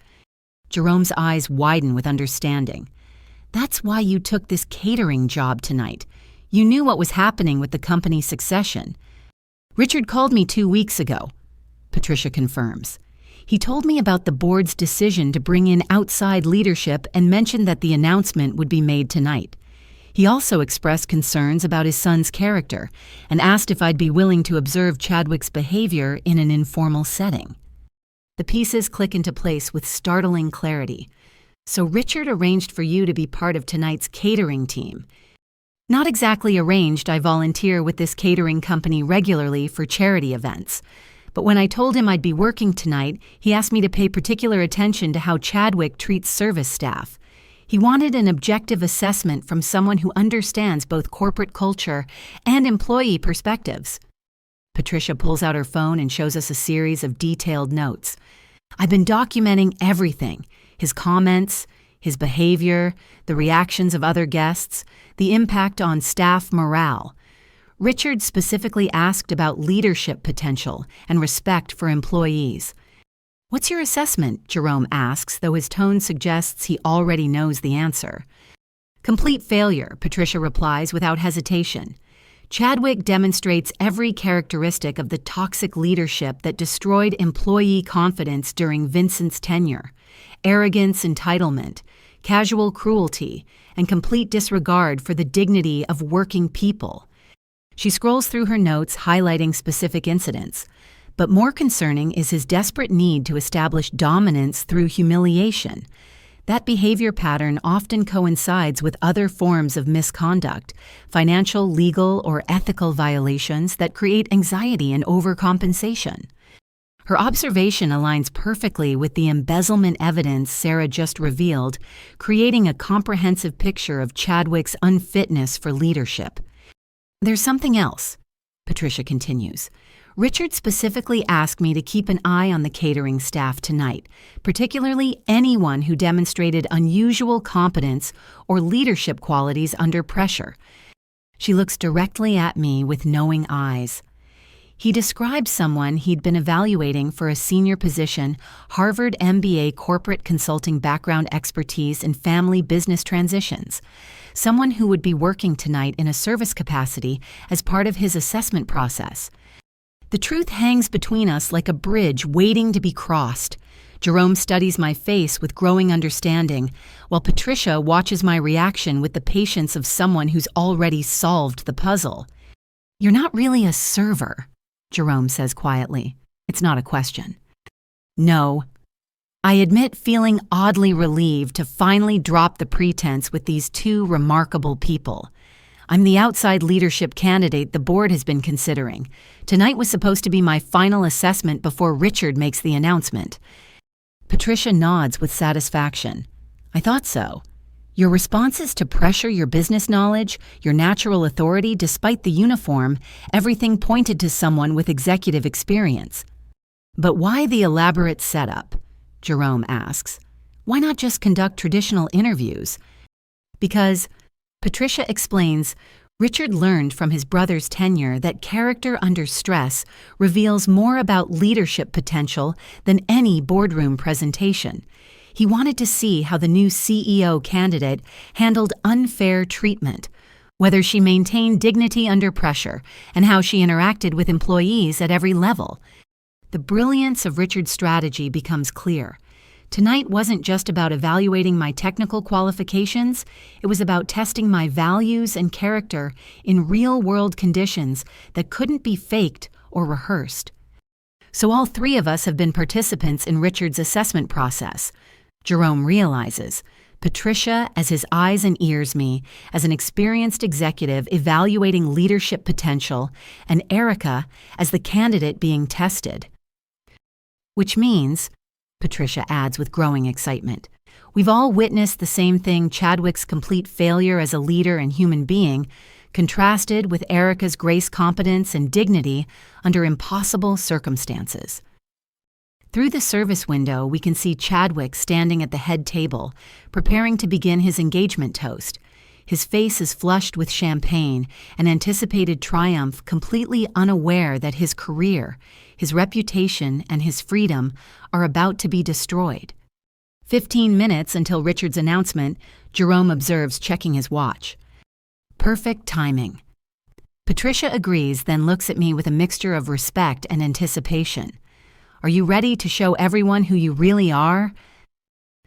Jerome's eyes widen with understanding. "That's why you took this catering job tonight. You knew what was happening with the company's succession." "Richard called me 2 weeks ago," Patricia confirms. "He told me about the board's decision to bring in outside leadership and mentioned that the announcement would be made tonight. He also expressed concerns about his son's character and asked if I'd be willing to observe Chadwick's behavior in an informal setting." The pieces click into place with startling clarity. "So Richard arranged for you to be part of tonight's catering team." "Not exactly arranged. I volunteer with this catering company regularly for charity events. But when I told him I'd be working tonight, he asked me to pay particular attention to how Chadwick treats service staff. He wanted an objective assessment from someone who understands both corporate culture and employee perspectives." Patricia pulls out her phone and shows us a series of detailed notes. "I've been documenting everything: his comments, his behavior, the reactions of other guests, the impact on staff morale. Richard specifically asked about leadership potential and respect for employees." "What's your assessment?" Jerome asks, though his tone suggests he already knows the answer. "Complete failure," Patricia replies without hesitation. "Chadwick demonstrates every characteristic of the toxic leadership that destroyed employee confidence during Vincent's tenure: arrogance, entitlement, casual cruelty, and complete disregard for the dignity of working people." She scrolls through her notes, highlighting specific incidents. But more concerning is his desperate need to establish dominance through humiliation. That behavior pattern often coincides with other forms of misconduct, financial, legal, or ethical violations that create anxiety and overcompensation. Her observation aligns perfectly with the embezzlement evidence Sarah just revealed, creating a comprehensive picture of Chadwick's unfitness for leadership. "There's something else," Patricia continues. "Richard specifically asked me to keep an eye on the catering staff tonight, particularly anyone who demonstrated unusual competence or leadership qualities under pressure." She looks directly at me with knowing eyes. "He described someone he'd been evaluating for a senior position, Harvard MBA corporate consulting background, expertise in family business transitions. Someone who would be working tonight in a service capacity as part of his assessment process. The truth hangs between us like a bridge waiting to be crossed. Jerome studies my face with growing understanding, while Patricia watches my reaction with the patience of someone who's already solved the puzzle. You're not really a server, Jerome says quietly. It's not a question. No. I admit feeling oddly relieved to finally drop the pretense with these two remarkable people. I'm the outside leadership candidate the board has been considering. Tonight was supposed to be my final assessment before Richard makes the announcement. Patricia nods with satisfaction. I thought so. Your responses to pressure, your business knowledge, your natural authority, despite the uniform, everything pointed to someone with executive experience. But why the elaborate setup? Jerome asks. Why not just conduct traditional interviews? Because, Patricia explains, Richard learned from his brother's tenure that character under stress reveals more about leadership potential than any boardroom presentation. He wanted to see how the new CEO candidate handled unfair treatment, whether she maintained dignity under pressure, and how she interacted with employees at every level. The brilliance of Richard's strategy becomes clear. Tonight wasn't just about evaluating my technical qualifications, it was about testing my values and character in real-world conditions that couldn't be faked or rehearsed. So all three of us have been participants in Richard's assessment process. Jerome realizes, Patricia as his eyes and ears me as an experienced executive evaluating leadership potential, and Erica as the candidate being tested. Which means, Patricia adds with growing excitement, we've all witnessed the same thing: Chadwick's complete failure as a leader and human being, contrasted with Erica's grace, competence, and dignity under impossible circumstances. Through the service window, we can see Chadwick standing at the head table, preparing to begin his engagement toast. His face is flushed with champagne and anticipated triumph, completely unaware that his career, his reputation, and his freedom are about to be destroyed. 15 minutes until Richard's announcement, Jerome observes, checking his watch. Perfect timing. Patricia agrees, then looks at me with a mixture of respect and anticipation. Are you ready to show everyone who you really are?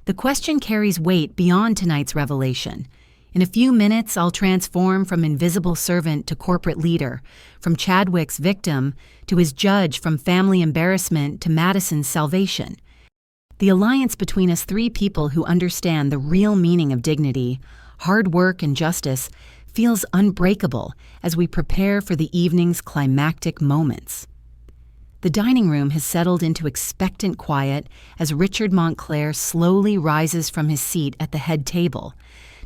The question carries weight beyond tonight's revelation. In a few minutes, I'll transform from invisible servant to corporate leader, from Chadwick's victim to his judge, from family embarrassment to Madison's salvation. The alliance between us, three people who understand the real meaning of dignity, hard work, and justice, feels unbreakable as we prepare for the evening's climactic moments. The dining room has settled into expectant quiet as Richard Montclair slowly rises from his seat at the head table.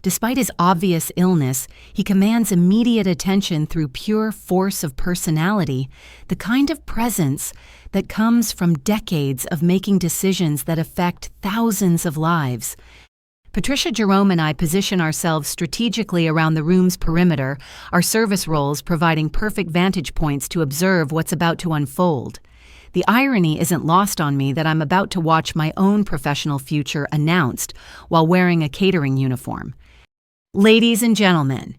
Despite his obvious illness, he commands immediate attention through pure force of personality, the kind of presence that comes from decades of making decisions that affect thousands of lives. Patricia, Jerome, and I position ourselves strategically around the room's perimeter, our service roles providing perfect vantage points to observe what's about to unfold. The irony isn't lost on me that I'm about to watch my own professional future announced while wearing a catering uniform. Ladies and gentlemen,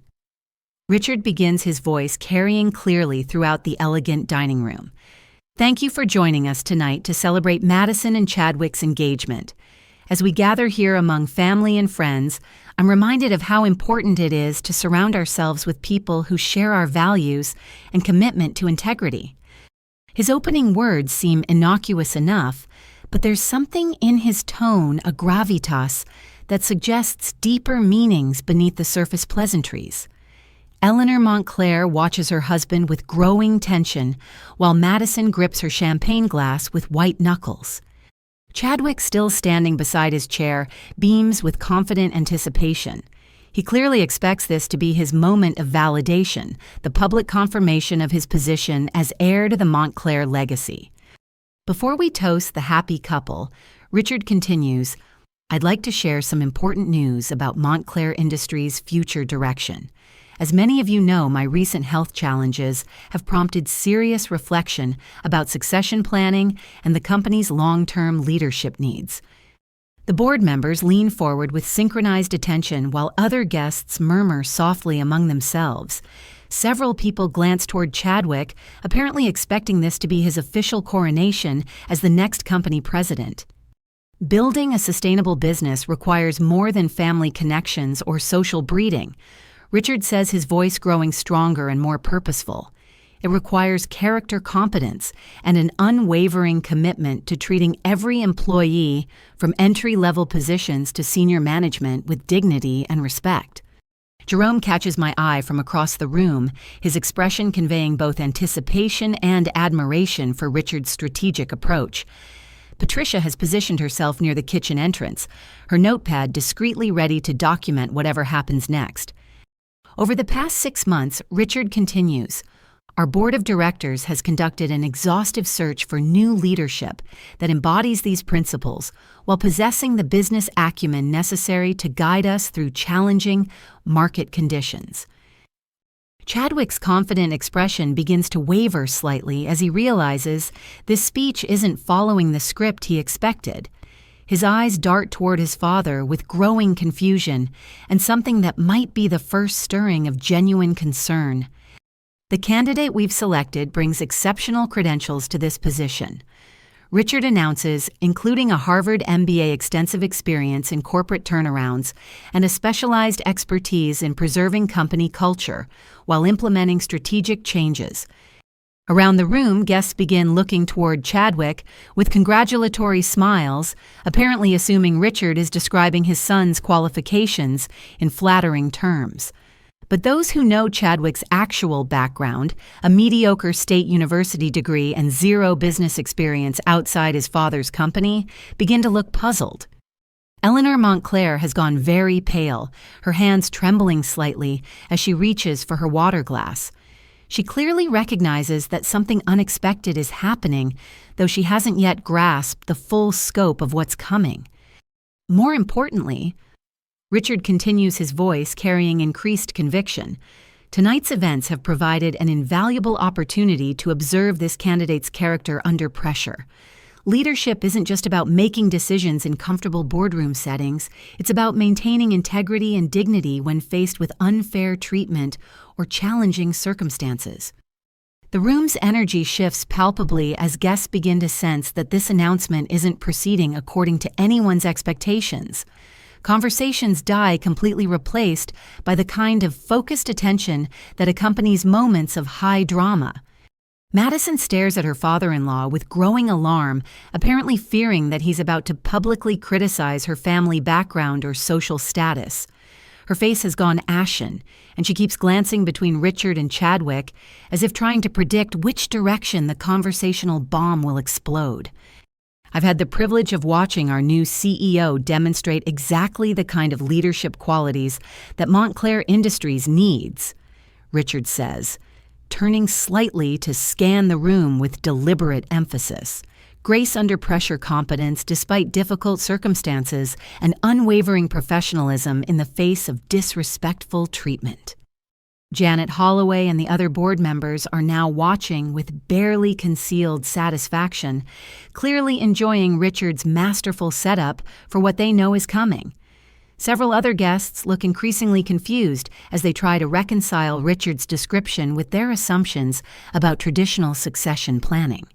Richard begins, his voice carrying clearly throughout the elegant dining room. Thank you for joining us tonight to celebrate Madison and Chadwick's engagement. As we gather here among family and friends, I'm reminded of how important it is to surround ourselves with people who share our values and commitment to integrity. His opening words seem innocuous enough, but there's something in his tone, a gravitas, that suggests deeper meanings beneath the surface pleasantries. Eleanor Montclair watches her husband with growing tension, while Madison grips her champagne glass with white knuckles. Chadwick, still standing beside his chair, beams with confident anticipation. He clearly expects this to be his moment of validation, the public confirmation of his position as heir to the Montclair legacy. Before we toast the happy couple, Richard continues, I'd like to share some important news about Montclair Industries' future direction. As many of you know, my recent health challenges have prompted serious reflection about succession planning and the company's long-term leadership needs. The board members lean forward with synchronized attention while other guests murmur softly among themselves. Several people glance toward Chadwick, apparently expecting this to be his official coronation as the next company president. Building a sustainable business requires more than family connections or social breeding. Richard says, his voice growing stronger and more purposeful. It requires character competence and an unwavering commitment to treating every employee, from entry-level positions to senior management, with dignity and respect. Jerome catches my eye from across the room, his expression conveying both anticipation and admiration for Richard's strategic approach. Patricia has positioned herself near the kitchen entrance, her notepad discreetly ready to document whatever happens next. Over the past 6 months, Richard continues, our board of directors has conducted an exhaustive search for new leadership that embodies these principles while possessing the business acumen necessary to guide us through challenging market conditions. Chadwick's confident expression begins to waver slightly as he realizes this speech isn't following the script he expected. His eyes dart toward his father with growing confusion and something that might be the first stirring of genuine concern. The candidate we've selected brings exceptional credentials to this position. Richard announces, including a Harvard MBA extensive experience in corporate turnarounds and a specialized expertise in preserving company culture while implementing strategic changes. Around the room, guests begin looking toward Chadwick with congratulatory smiles, apparently assuming Richard is describing his son's qualifications in flattering terms. But those who know Chadwick's actual background, a mediocre state university degree and zero business experience outside his father's company, begin to look puzzled. Eleanor Montclair has gone very pale, her hands trembling slightly as she reaches for her water glass. She clearly recognizes that something unexpected is happening, though she hasn't yet grasped the full scope of what's coming. More importantly, Richard continues, his voice carrying increased conviction. Tonight's events have provided an invaluable opportunity to observe this candidate's character under pressure. Leadership isn't just about making decisions in comfortable boardroom settings. It's about maintaining integrity and dignity when faced with unfair treatment or challenging circumstances. The room's energy shifts palpably as guests begin to sense that this announcement isn't proceeding according to anyone's expectations. Conversations die, completely replaced by the kind of focused attention that accompanies moments of high drama. Madison stares at her father-in-law with growing alarm, apparently fearing that he's about to publicly criticize her family background or social status. Her face has gone ashen, and she keeps glancing between Richard and Chadwick as if trying to predict which direction the conversational bomb will explode. I've had the privilege of watching our new CEO demonstrate exactly the kind of leadership qualities that Montclair Industries needs, Richard says, turning slightly to scan the room with deliberate emphasis. Grace under pressure competence despite difficult circumstances and unwavering professionalism in the face of disrespectful treatment. Janet Holloway and the other board members are now watching with barely concealed satisfaction, clearly enjoying Richard's masterful setup for what they know is coming. Several other guests look increasingly confused as they try to reconcile Richard's description with their assumptions about traditional succession planning.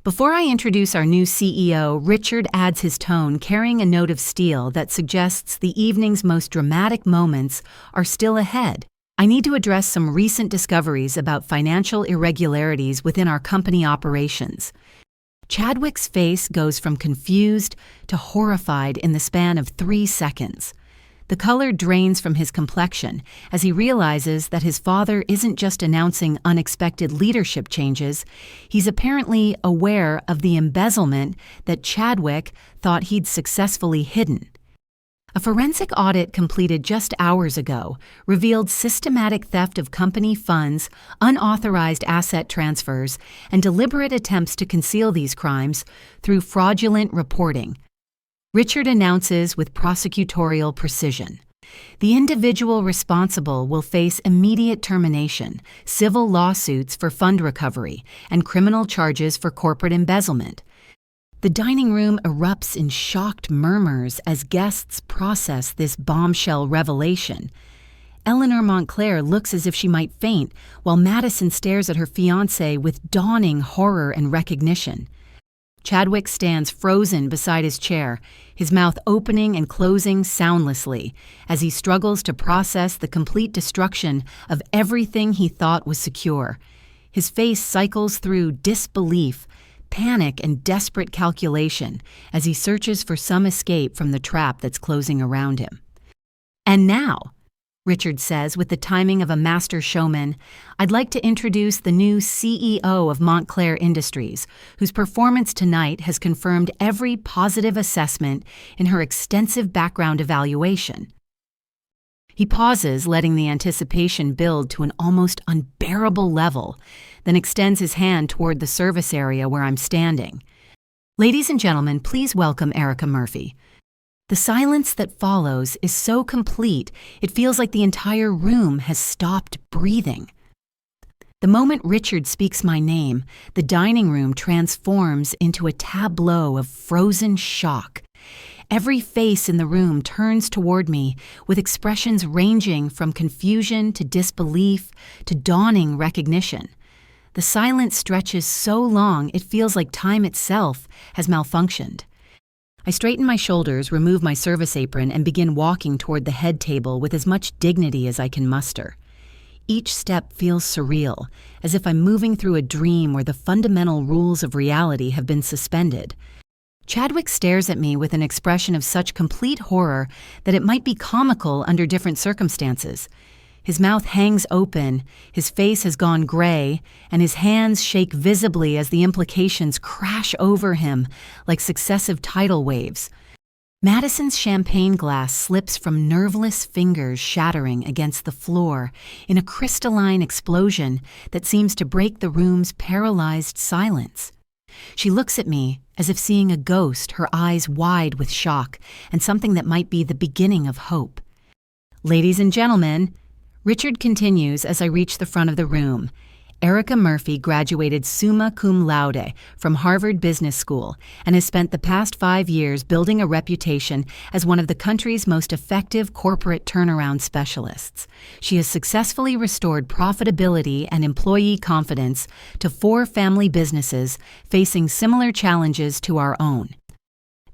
Before I introduce our new CEO, Richard adds his tone, carrying a note of steel that suggests the evening's most dramatic moments are still ahead. I need to address some recent discoveries about financial irregularities within our company operations. Chadwick's face goes from confused to horrified in the span of 3 seconds. The color drains from his complexion as he realizes that his father isn't just announcing unexpected leadership changes, he's apparently aware of the embezzlement that Chadwick thought he'd successfully hidden. A forensic audit completed just hours ago revealed systematic theft of company funds, unauthorized asset transfers, and deliberate attempts to conceal these crimes through fraudulent reporting. Richard announces with prosecutorial precision. The individual responsible will face immediate termination, civil lawsuits for fund recovery, and criminal charges for corporate embezzlement. The dining room erupts in shocked murmurs as guests process this bombshell revelation. Eleanor Montclair looks as if she might faint, while Madison stares at her fiancé with dawning horror and recognition. Chadwick stands frozen beside his chair, his mouth opening and closing soundlessly as he struggles to process the complete destruction of everything he thought was secure. His face cycles through disbelief, panic, and desperate calculation as he searches for some escape from the trap that's closing around him. "And now," Richard says with the timing of a master showman, "I'd like to introduce the new CEO of Montclair Industries, whose performance tonight has confirmed every positive assessment in her extensive background evaluation." He pauses, letting the anticipation build to an almost unbearable level, then extends his hand toward the service area where I'm standing. "Ladies and gentlemen, please welcome Erica Murphy." The silence that follows is so complete, it feels like the entire room has stopped breathing. The moment Richard speaks my name, the dining room transforms into a tableau of frozen shock. Every face in the room turns toward me with expressions ranging from confusion to disbelief to dawning recognition. The silence stretches so long it feels like time itself has malfunctioned. I straighten my shoulders, remove my service apron, and begin walking toward the head table with as much dignity as I can muster. Each step feels surreal, as if I'm moving through a dream where the fundamental rules of reality have been suspended. Chadwick stares at me with an expression of such complete horror that it might be comical under different circumstances. His mouth hangs open, his face has gone gray, and his hands shake visibly as the implications crash over him like successive tidal waves. Madison's champagne glass slips from nerveless fingers, shattering against the floor in a crystalline explosion that seems to break the room's paralyzed silence. She looks at me as if seeing a ghost, her eyes wide with shock and something that might be the beginning of hope. "Ladies and gentlemen," Richard continues as I reach the front of the room, "Erica Murphy graduated summa cum laude from Harvard Business School and has spent the past 5 years building a reputation as one of the country's most effective corporate turnaround specialists. She has successfully restored profitability and employee confidence to 4 family businesses facing similar challenges to our own."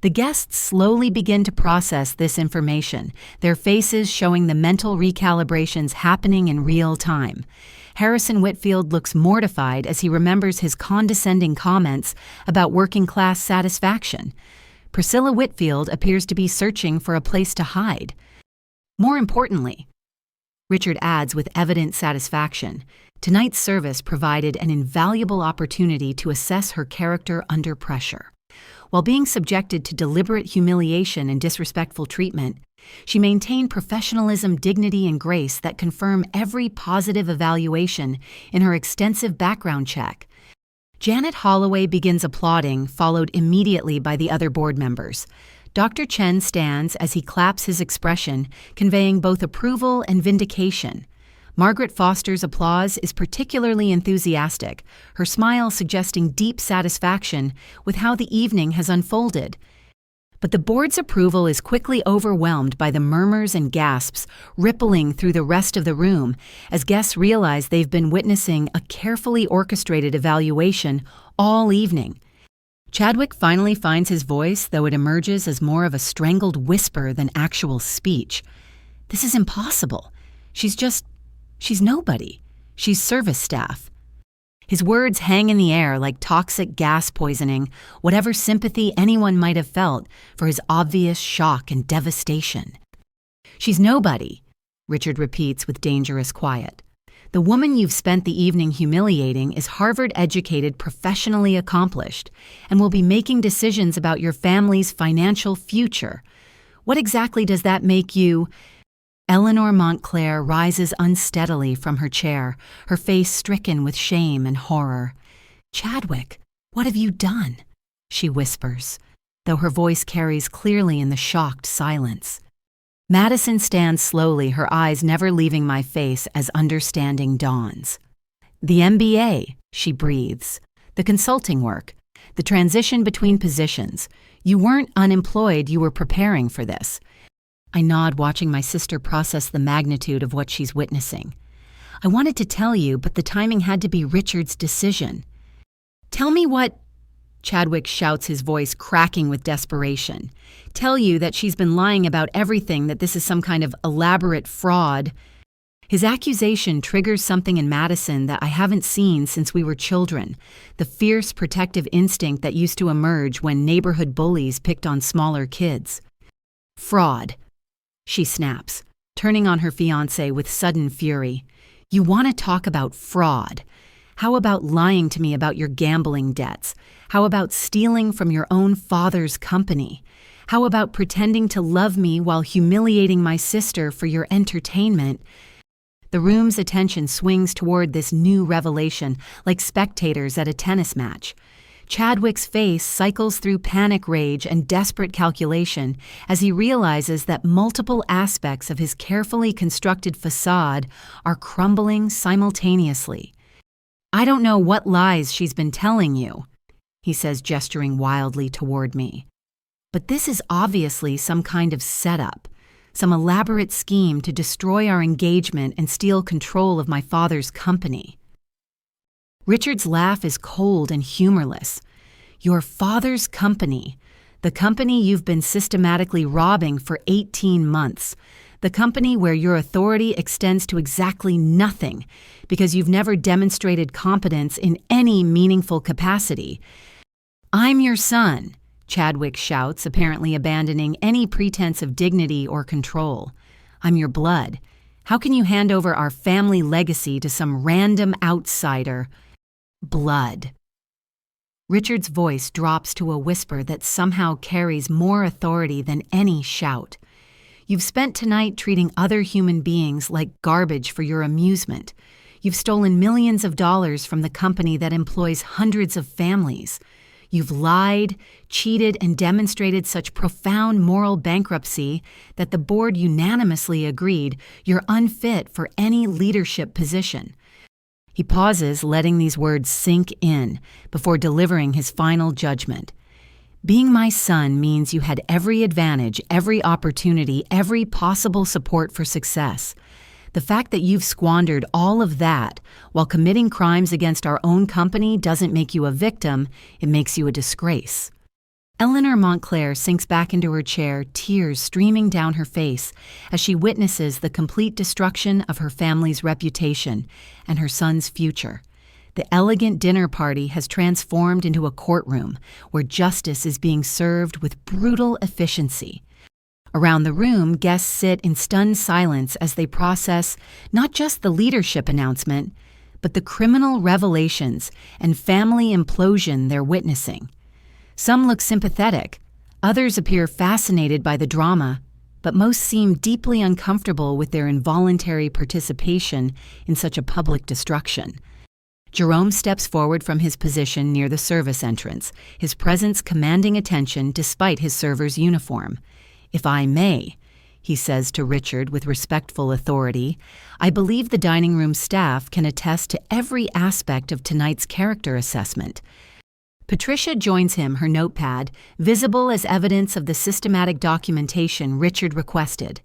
The guests slowly begin to process this information, their faces showing the mental recalibrations happening in real time. Harrison Whitfield looks mortified as he remembers his condescending comments about working-class satisfaction. Priscilla Whitfield appears to be searching for a place to hide. More importantly, Richard adds with evident satisfaction, tonight's service provided an invaluable opportunity to assess her character under pressure. While being subjected to deliberate humiliation and disrespectful treatment, she maintained professionalism, dignity, and grace that confirm every positive evaluation in her extensive background check. Janet Holloway begins applauding, followed immediately by the other board members. Dr. Chen stands as he claps his expression, conveying both approval and vindication. Margaret Foster's applause is particularly enthusiastic, her smile suggesting deep satisfaction with how the evening has unfolded. But the board's approval is quickly overwhelmed by the murmurs and gasps rippling through the rest of the room as guests realize they've been witnessing a carefully orchestrated evaluation all evening. Chadwick finally finds his voice, though it emerges as more of a strangled whisper than actual speech. "This is impossible. She's nobody. She's service staff." His words hang in the air like toxic gas poisoning, whatever sympathy anyone might have felt for his obvious shock and devastation. "She's nobody," Richard repeats with dangerous quiet. "The woman you've spent the evening humiliating is Harvard-educated, professionally accomplished, and will be making decisions about your family's financial future. What exactly does that make you?" Eleanor Montclair rises unsteadily from her chair, her face stricken with shame and horror. "Chadwick, what have you done?" she whispers, though her voice carries clearly in the shocked silence. Madison stands slowly, her eyes never leaving my face as understanding dawns. "The MBA," she breathes. "The consulting work. The transition between positions. You weren't unemployed, you were preparing for this." I nod, watching my sister process the magnitude of what she's witnessing. "I wanted to tell you, but the timing had to be Richard's decision." "Tell me what—" Chadwick shouts, his voice cracking with desperation. "Tell you that she's been lying about everything, that this is some kind of elaborate fraud." His accusation triggers something in Madison that I haven't seen since we were children, the fierce protective instinct that used to emerge when neighborhood bullies picked on smaller kids. "Fraud," she snaps, turning on her fiancé with sudden fury. "You want to talk about fraud? How about lying to me about your gambling debts? How about stealing from your own father's company? How about pretending to love me while humiliating my sister for your entertainment?" The room's attention swings toward this new revelation like spectators at a tennis match. Chadwick's face cycles through panic rage and desperate calculation as he realizes that multiple aspects of his carefully constructed facade are crumbling simultaneously. "I don't know what lies she's been telling you," he says, gesturing wildly toward me. "But this is obviously some kind of setup, some elaborate scheme to destroy our engagement and steal control of my father's company." Richard's laugh is cold and humorless. Your father's company, the company you've been systematically robbing for 18 months, the company where your authority extends to exactly nothing because you've never demonstrated competence in any meaningful capacity. I'm your son, Chadwick shouts, apparently abandoning any pretense of dignity or control. I'm your blood. How can you hand over our family legacy to some random outsider? Blood. Richard's voice drops to a whisper that somehow carries more authority than any shout. You've spent tonight treating other human beings like garbage for your amusement. You've stolen millions of dollars from the company that employs hundreds of families. You've lied, cheated, and demonstrated such profound moral bankruptcy that the board unanimously agreed you're unfit for any leadership position. He pauses, letting these words sink in before delivering his final judgment. Being my son means you had every advantage, every opportunity, every possible support for success. The fact that you've squandered all of that while committing crimes against our own company doesn't make you a victim, it makes you a disgrace. Eleanor Montclair sinks back into her chair, tears streaming down her face as she witnesses the complete destruction of her family's reputation and her son's future. The elegant dinner party has transformed into a courtroom where justice is being served with brutal efficiency. Around the room, guests sit in stunned silence as they process not just the leadership announcement, but the criminal revelations and family implosion they're witnessing. Some look sympathetic, others appear fascinated by the drama, but most seem deeply uncomfortable with their involuntary participation in such a public destruction. Jerome steps forward from his position near the service entrance, his presence commanding attention despite his server's uniform. If I may, he says to Richard with respectful authority, I believe the dining room staff can attest to every aspect of tonight's character assessment. Patricia joins him, her notepad, visible as evidence of the systematic documentation Richard requested.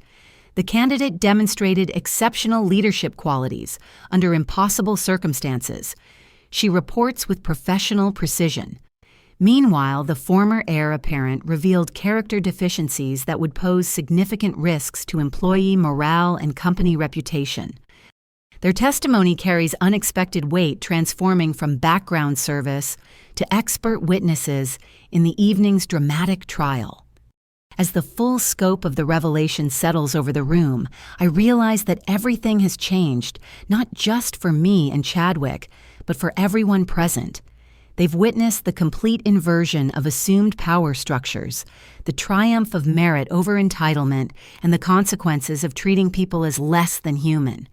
The candidate demonstrated exceptional leadership qualities under impossible circumstances. She reports with professional precision. Meanwhile, the former heir apparent revealed character deficiencies that would pose significant risks to employee morale and company reputation. Their testimony carries unexpected weight, transforming from background service to expert witnesses in the evening's dramatic trial. As the full scope of the revelation settles over the room, I realize that everything has changed, not just for me and Chadwick, but for everyone present. They've witnessed the complete inversion of assumed power structures, the triumph of merit over entitlement, and the consequences of treating people as less than human.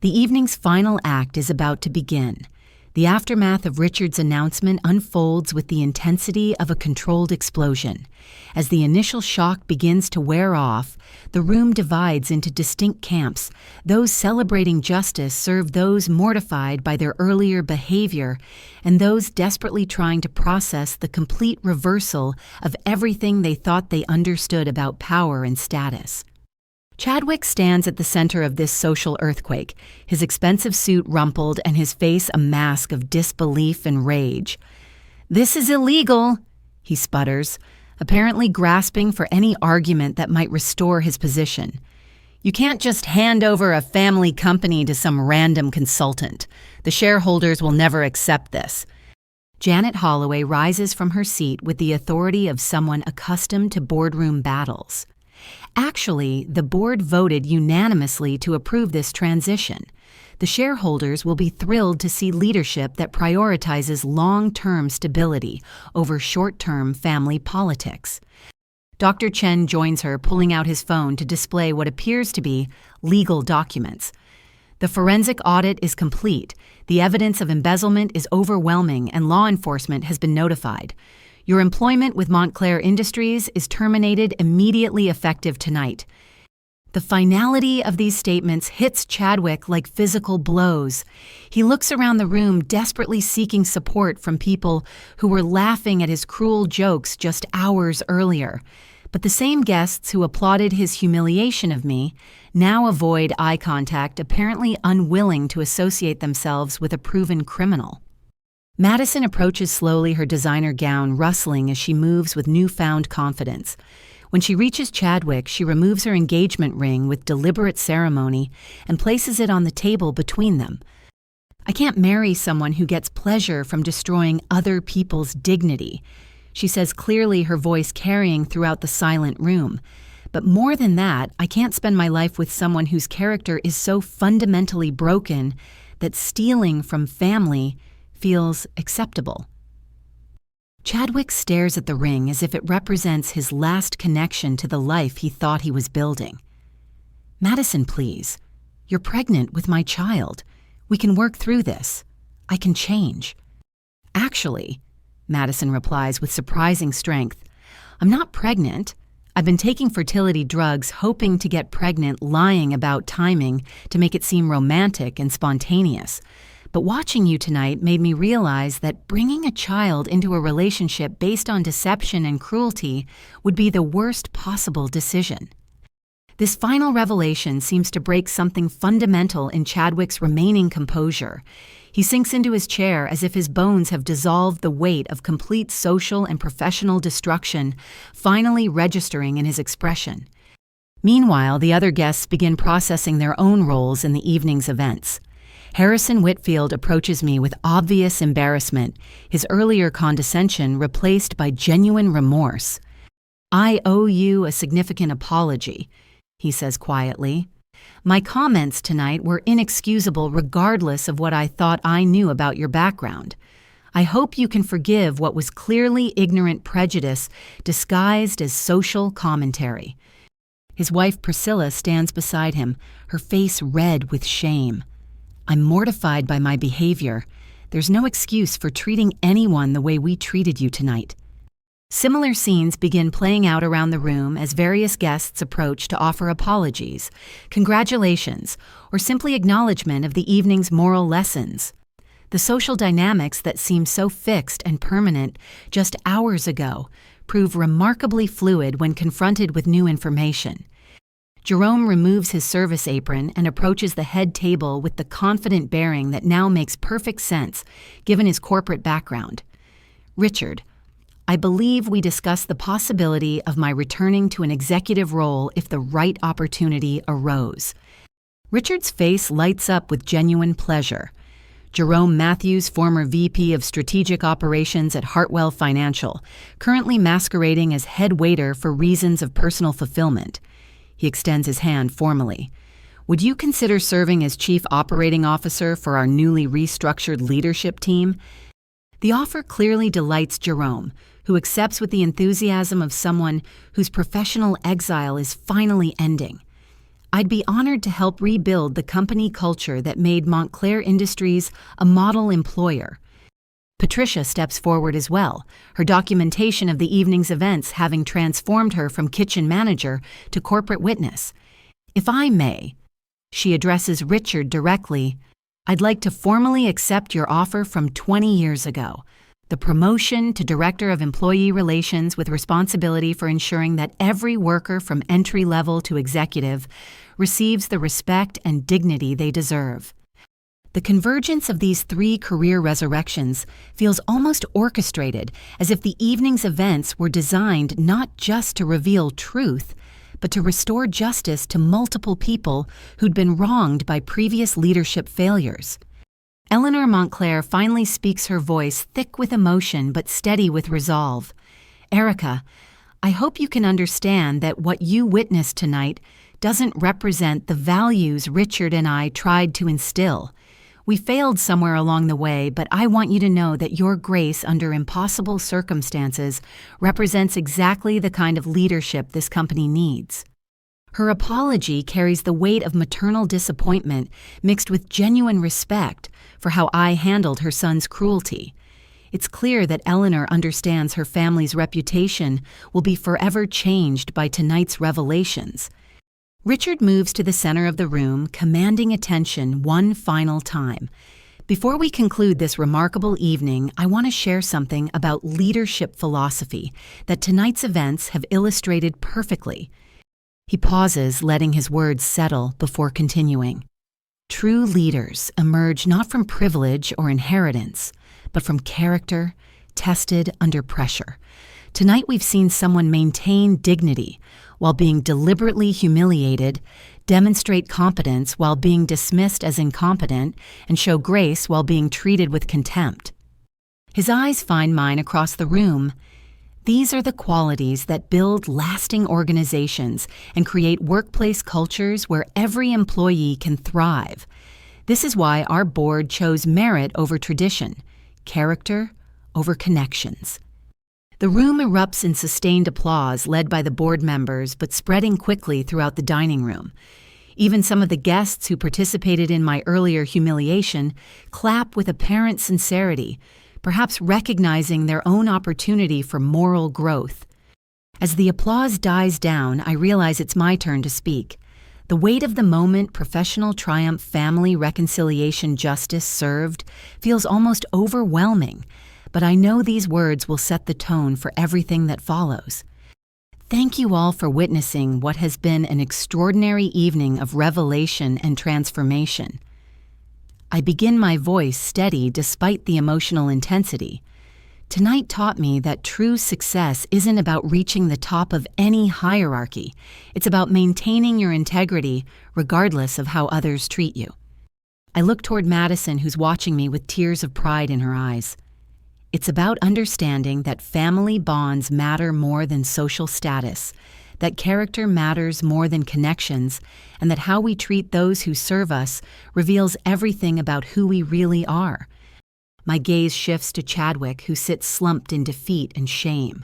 The evening's final act is about to begin. The aftermath of Richard's announcement unfolds with the intensity of a controlled explosion. As the initial shock begins to wear off, the room divides into distinct camps. Those celebrating justice serve those mortified by their earlier behavior, and those desperately trying to process the complete reversal of everything they thought they understood about power and status. Chadwick stands at the center of this social earthquake, his expensive suit rumpled and his face a mask of disbelief and rage. "This is illegal," he sputters, apparently grasping for any argument that might restore his position. "You can't just hand over a family company to some random consultant. The shareholders will never accept this." Janet Holloway rises from her seat with the authority of someone accustomed to boardroom battles. Actually, the board voted unanimously to approve this transition. The shareholders will be thrilled to see leadership that prioritizes long-term stability over short-term family politics. Dr. Chen joins her, pulling out his phone to display what appears to be legal documents. The forensic audit is complete, the evidence of embezzlement is overwhelming, and law enforcement has been notified. Your employment with Montclair Industries is terminated immediately effective tonight. The finality of these statements hits Chadwick like physical blows. He looks around the room, desperately seeking support from people who were laughing at his cruel jokes just hours earlier. But the same guests who applauded his humiliation of me now avoid eye contact, apparently unwilling to associate themselves with a proven criminal. Madison approaches slowly, her designer gown rustling as she moves with newfound confidence. When she reaches Chadwick, she removes her engagement ring with deliberate ceremony and places it on the table between them. I can't marry someone who gets pleasure from destroying other people's dignity, she says clearly, her voice carrying throughout the silent room. But more than that, I can't spend my life with someone whose character is so fundamentally broken that stealing from family feels acceptable. Chadwick stares at the ring as if it represents his last connection to the life he thought he was building. Madison, please. You're pregnant with my child. We can work through this. I can change. Actually, Madison replies with surprising strength, I'm not pregnant. I've been taking fertility drugs, hoping to get pregnant, lying about timing to make it seem romantic and spontaneous. But watching you tonight made me realize that bringing a child into a relationship based on deception and cruelty would be the worst possible decision. This final revelation seems to break something fundamental in Chadwick's remaining composure. He sinks into his chair as if his bones have dissolved the weight of complete social and professional destruction, finally registering in his expression. Meanwhile, the other guests begin processing their own roles in the evening's events. Harrison Whitfield approaches me with obvious embarrassment, his earlier condescension replaced by genuine remorse. I owe you a significant apology, he says quietly. My comments tonight were inexcusable regardless of what I thought I knew about your background. I hope you can forgive what was clearly ignorant prejudice disguised as social commentary. His wife Priscilla stands beside him, her face red with shame. I'm mortified by my behavior. There's no excuse for treating anyone the way we treated you tonight. Similar scenes begin playing out around the room as various guests approach to offer apologies, congratulations, or simply acknowledgement of the evening's moral lessons. The social dynamics that seemed so fixed and permanent just hours ago prove remarkably fluid when confronted with new information. Jerome removes his service apron and approaches the head table with the confident bearing that now makes perfect sense, given his corporate background. Richard, I believe we discussed the possibility of my returning to an executive role if the right opportunity arose. Richard's face lights up with genuine pleasure. Jerome Matthews, former VP of Strategic Operations at Hartwell Financial, currently masquerading as head waiter for reasons of personal fulfillment. He extends his hand formally. Would you consider serving as Chief Operating Officer for our newly restructured leadership team? The offer clearly delights Jerome, who accepts with the enthusiasm of someone whose professional exile is finally ending. I'd be honored to help rebuild the company culture that made Montclair Industries a model employer. Patricia steps forward as well, her documentation of the evening's events having transformed her from kitchen manager to corporate witness. If I may, she addresses Richard directly, I'd like to formally accept your offer from 20 years ago. The promotion to Director of Employee Relations with responsibility for ensuring that every worker from entry level to executive receives the respect and dignity they deserve. The convergence of these three career resurrections feels almost orchestrated, as if the evening's events were designed not just to reveal truth, but to restore justice to multiple people who'd been wronged by previous leadership failures. Eleanor Montclair finally speaks, her voice thick with emotion but steady with resolve. Erica, I hope you can understand that what you witnessed tonight doesn't represent the values Richard and I tried to instill. We failed somewhere along the way, but I want you to know that your grace under impossible circumstances represents exactly the kind of leadership this company needs. Her apology carries the weight of maternal disappointment mixed with genuine respect for how I handled her son's cruelty. It's clear that Eleanor understands her family's reputation will be forever changed by tonight's revelations. Richard moves to the center of the room, commanding attention one final time. Before we conclude this remarkable evening, I want to share something about leadership philosophy that tonight's events have illustrated perfectly. He pauses, letting his words settle before continuing. True leaders emerge not from privilege or inheritance, but from character tested under pressure. Tonight we've seen someone maintain dignity while being deliberately humiliated, demonstrate competence while being dismissed as incompetent, and show grace while being treated with contempt. His eyes find mine across the room. These are the qualities that build lasting organizations and create workplace cultures where every employee can thrive. This is why our board chose merit over tradition, character over connections. The room erupts in sustained applause led by the board members, but spreading quickly throughout the dining room. Even some of the guests who participated in my earlier humiliation clap with apparent sincerity, perhaps recognizing their own opportunity for moral growth. As the applause dies down, I realize it's my turn to speak. The weight of the moment, professional triumph, family reconciliation, justice served, feels almost overwhelming, but I know these words will set the tone for everything that follows. Thank you all for witnessing what has been an extraordinary evening of revelation and transformation. I begin my voice steady despite the emotional intensity. Tonight taught me that true success isn't about reaching the top of any hierarchy. It's about maintaining your integrity regardless of how others treat you. I look toward Madison, who's watching me with tears of pride in her eyes. It's about understanding that family bonds matter more than social status, that character matters more than connections, and that how we treat those who serve us reveals everything about who we really are. My gaze shifts to Chadwick, who sits slumped in defeat and shame.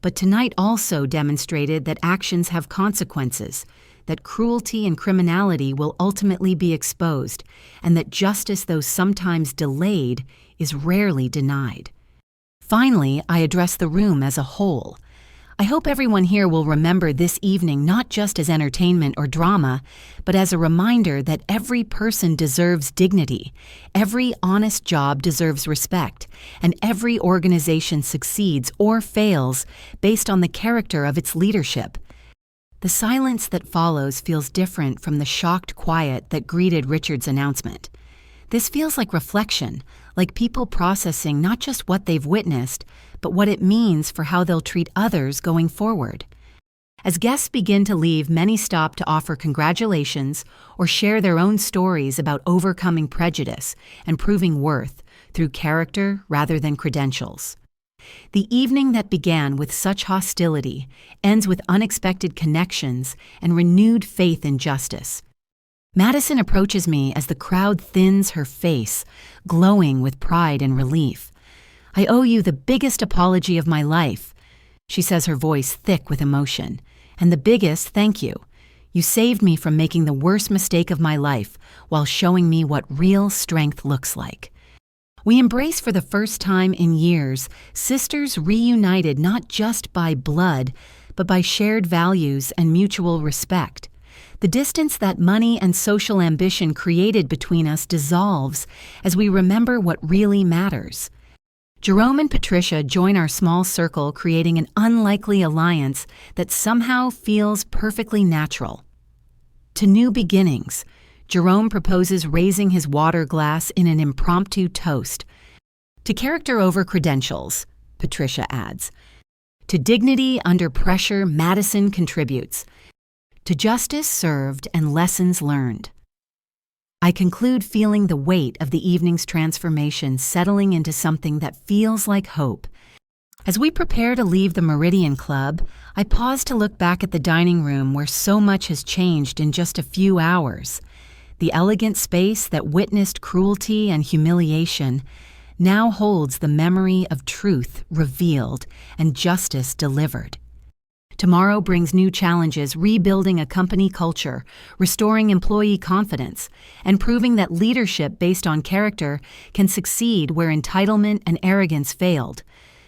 But tonight also demonstrated that actions have consequences, that cruelty and criminality will ultimately be exposed, and that justice, though sometimes delayed, is rarely denied. Finally, I address the room as a whole. I hope everyone here will remember this evening not just as entertainment or drama, but as a reminder that every person deserves dignity, every honest job deserves respect, and every organization succeeds or fails based on the character of its leadership. The silence that follows feels different from the shocked quiet that greeted Richard's announcement. This feels like reflection, like people processing not just what they've witnessed, but what it means for how they'll treat others going forward. As guests begin to leave, many stop to offer congratulations or share their own stories about overcoming prejudice and proving worth through character rather than credentials. The evening that began with such hostility ends with unexpected connections and renewed faith in justice. Madison approaches me as the crowd thins her face, glowing with pride and relief. I owe you the biggest apology of my life, she says, her voice thick with emotion, and the biggest thank you. You saved me from making the worst mistake of my life while showing me what real strength looks like. We embrace for the first time in years sisters reunited not just by blood, but by shared values and mutual respect. The distance that money and social ambition created between us dissolves as we remember what really matters. Jerome and Patricia join our small circle, creating an unlikely alliance that somehow feels perfectly natural. To new beginnings, Jerome proposes raising his water glass in an impromptu toast. To character over credentials, Patricia adds. To dignity under pressure, Madison contributes. To justice served and lessons learned. I conclude feeling the weight of the evening's transformation settling into something that feels like hope. As we prepare to leave the Meridian Club, I pause to look back at the dining room where so much has changed in just a few hours. The elegant space that witnessed cruelty and humiliation now holds the memory of truth revealed and justice delivered. Tomorrow brings new challenges, rebuilding a company culture, restoring employee confidence, and proving that leadership based on character can succeed where entitlement and arrogance failed.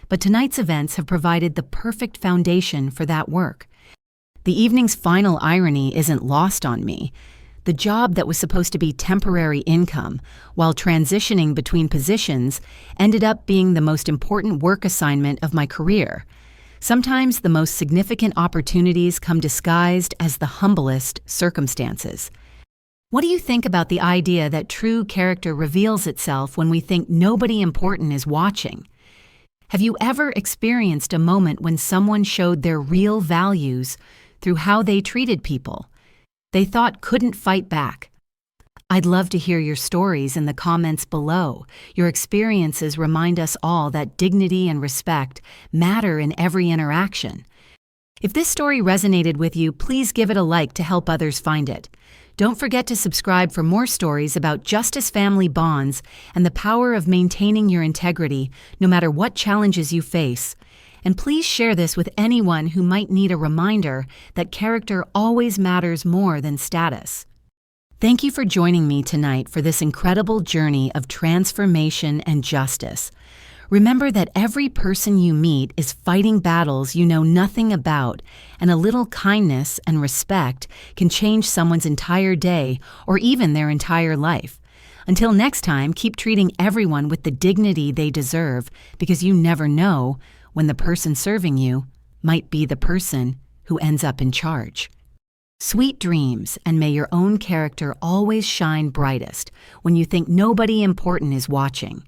But tonight's events have provided the perfect foundation for that work. The evening's final irony isn't lost on me. The job that was supposed to be temporary income, while transitioning between positions, ended up being the most important work assignment of my career. Sometimes the most significant opportunities come disguised as the humblest circumstances. What do you think about the idea that true character reveals itself when we think nobody important is watching? Have you ever experienced a moment when someone showed their real values through how they treated people they thought couldn't fight back? I'd love to hear your stories in the comments below. Your experiences remind us all that dignity and respect matter in every interaction. If this story resonated with you, please give it a like to help others find it. Don't forget to subscribe for more stories about justice, family bonds, and the power of maintaining your integrity no matter what challenges you face. And please share this with anyone who might need a reminder that character always matters more than status. Thank you for joining me tonight for this incredible journey of transformation and justice. Remember that every person you meet is fighting battles you know nothing about, and a little kindness and respect can change someone's entire day or even their entire life. Until next time, keep treating everyone with the dignity they deserve, because you never know when the person serving you might be the person who ends up in charge. Sweet dreams, and may your own character always shine brightest when you think nobody important is watching.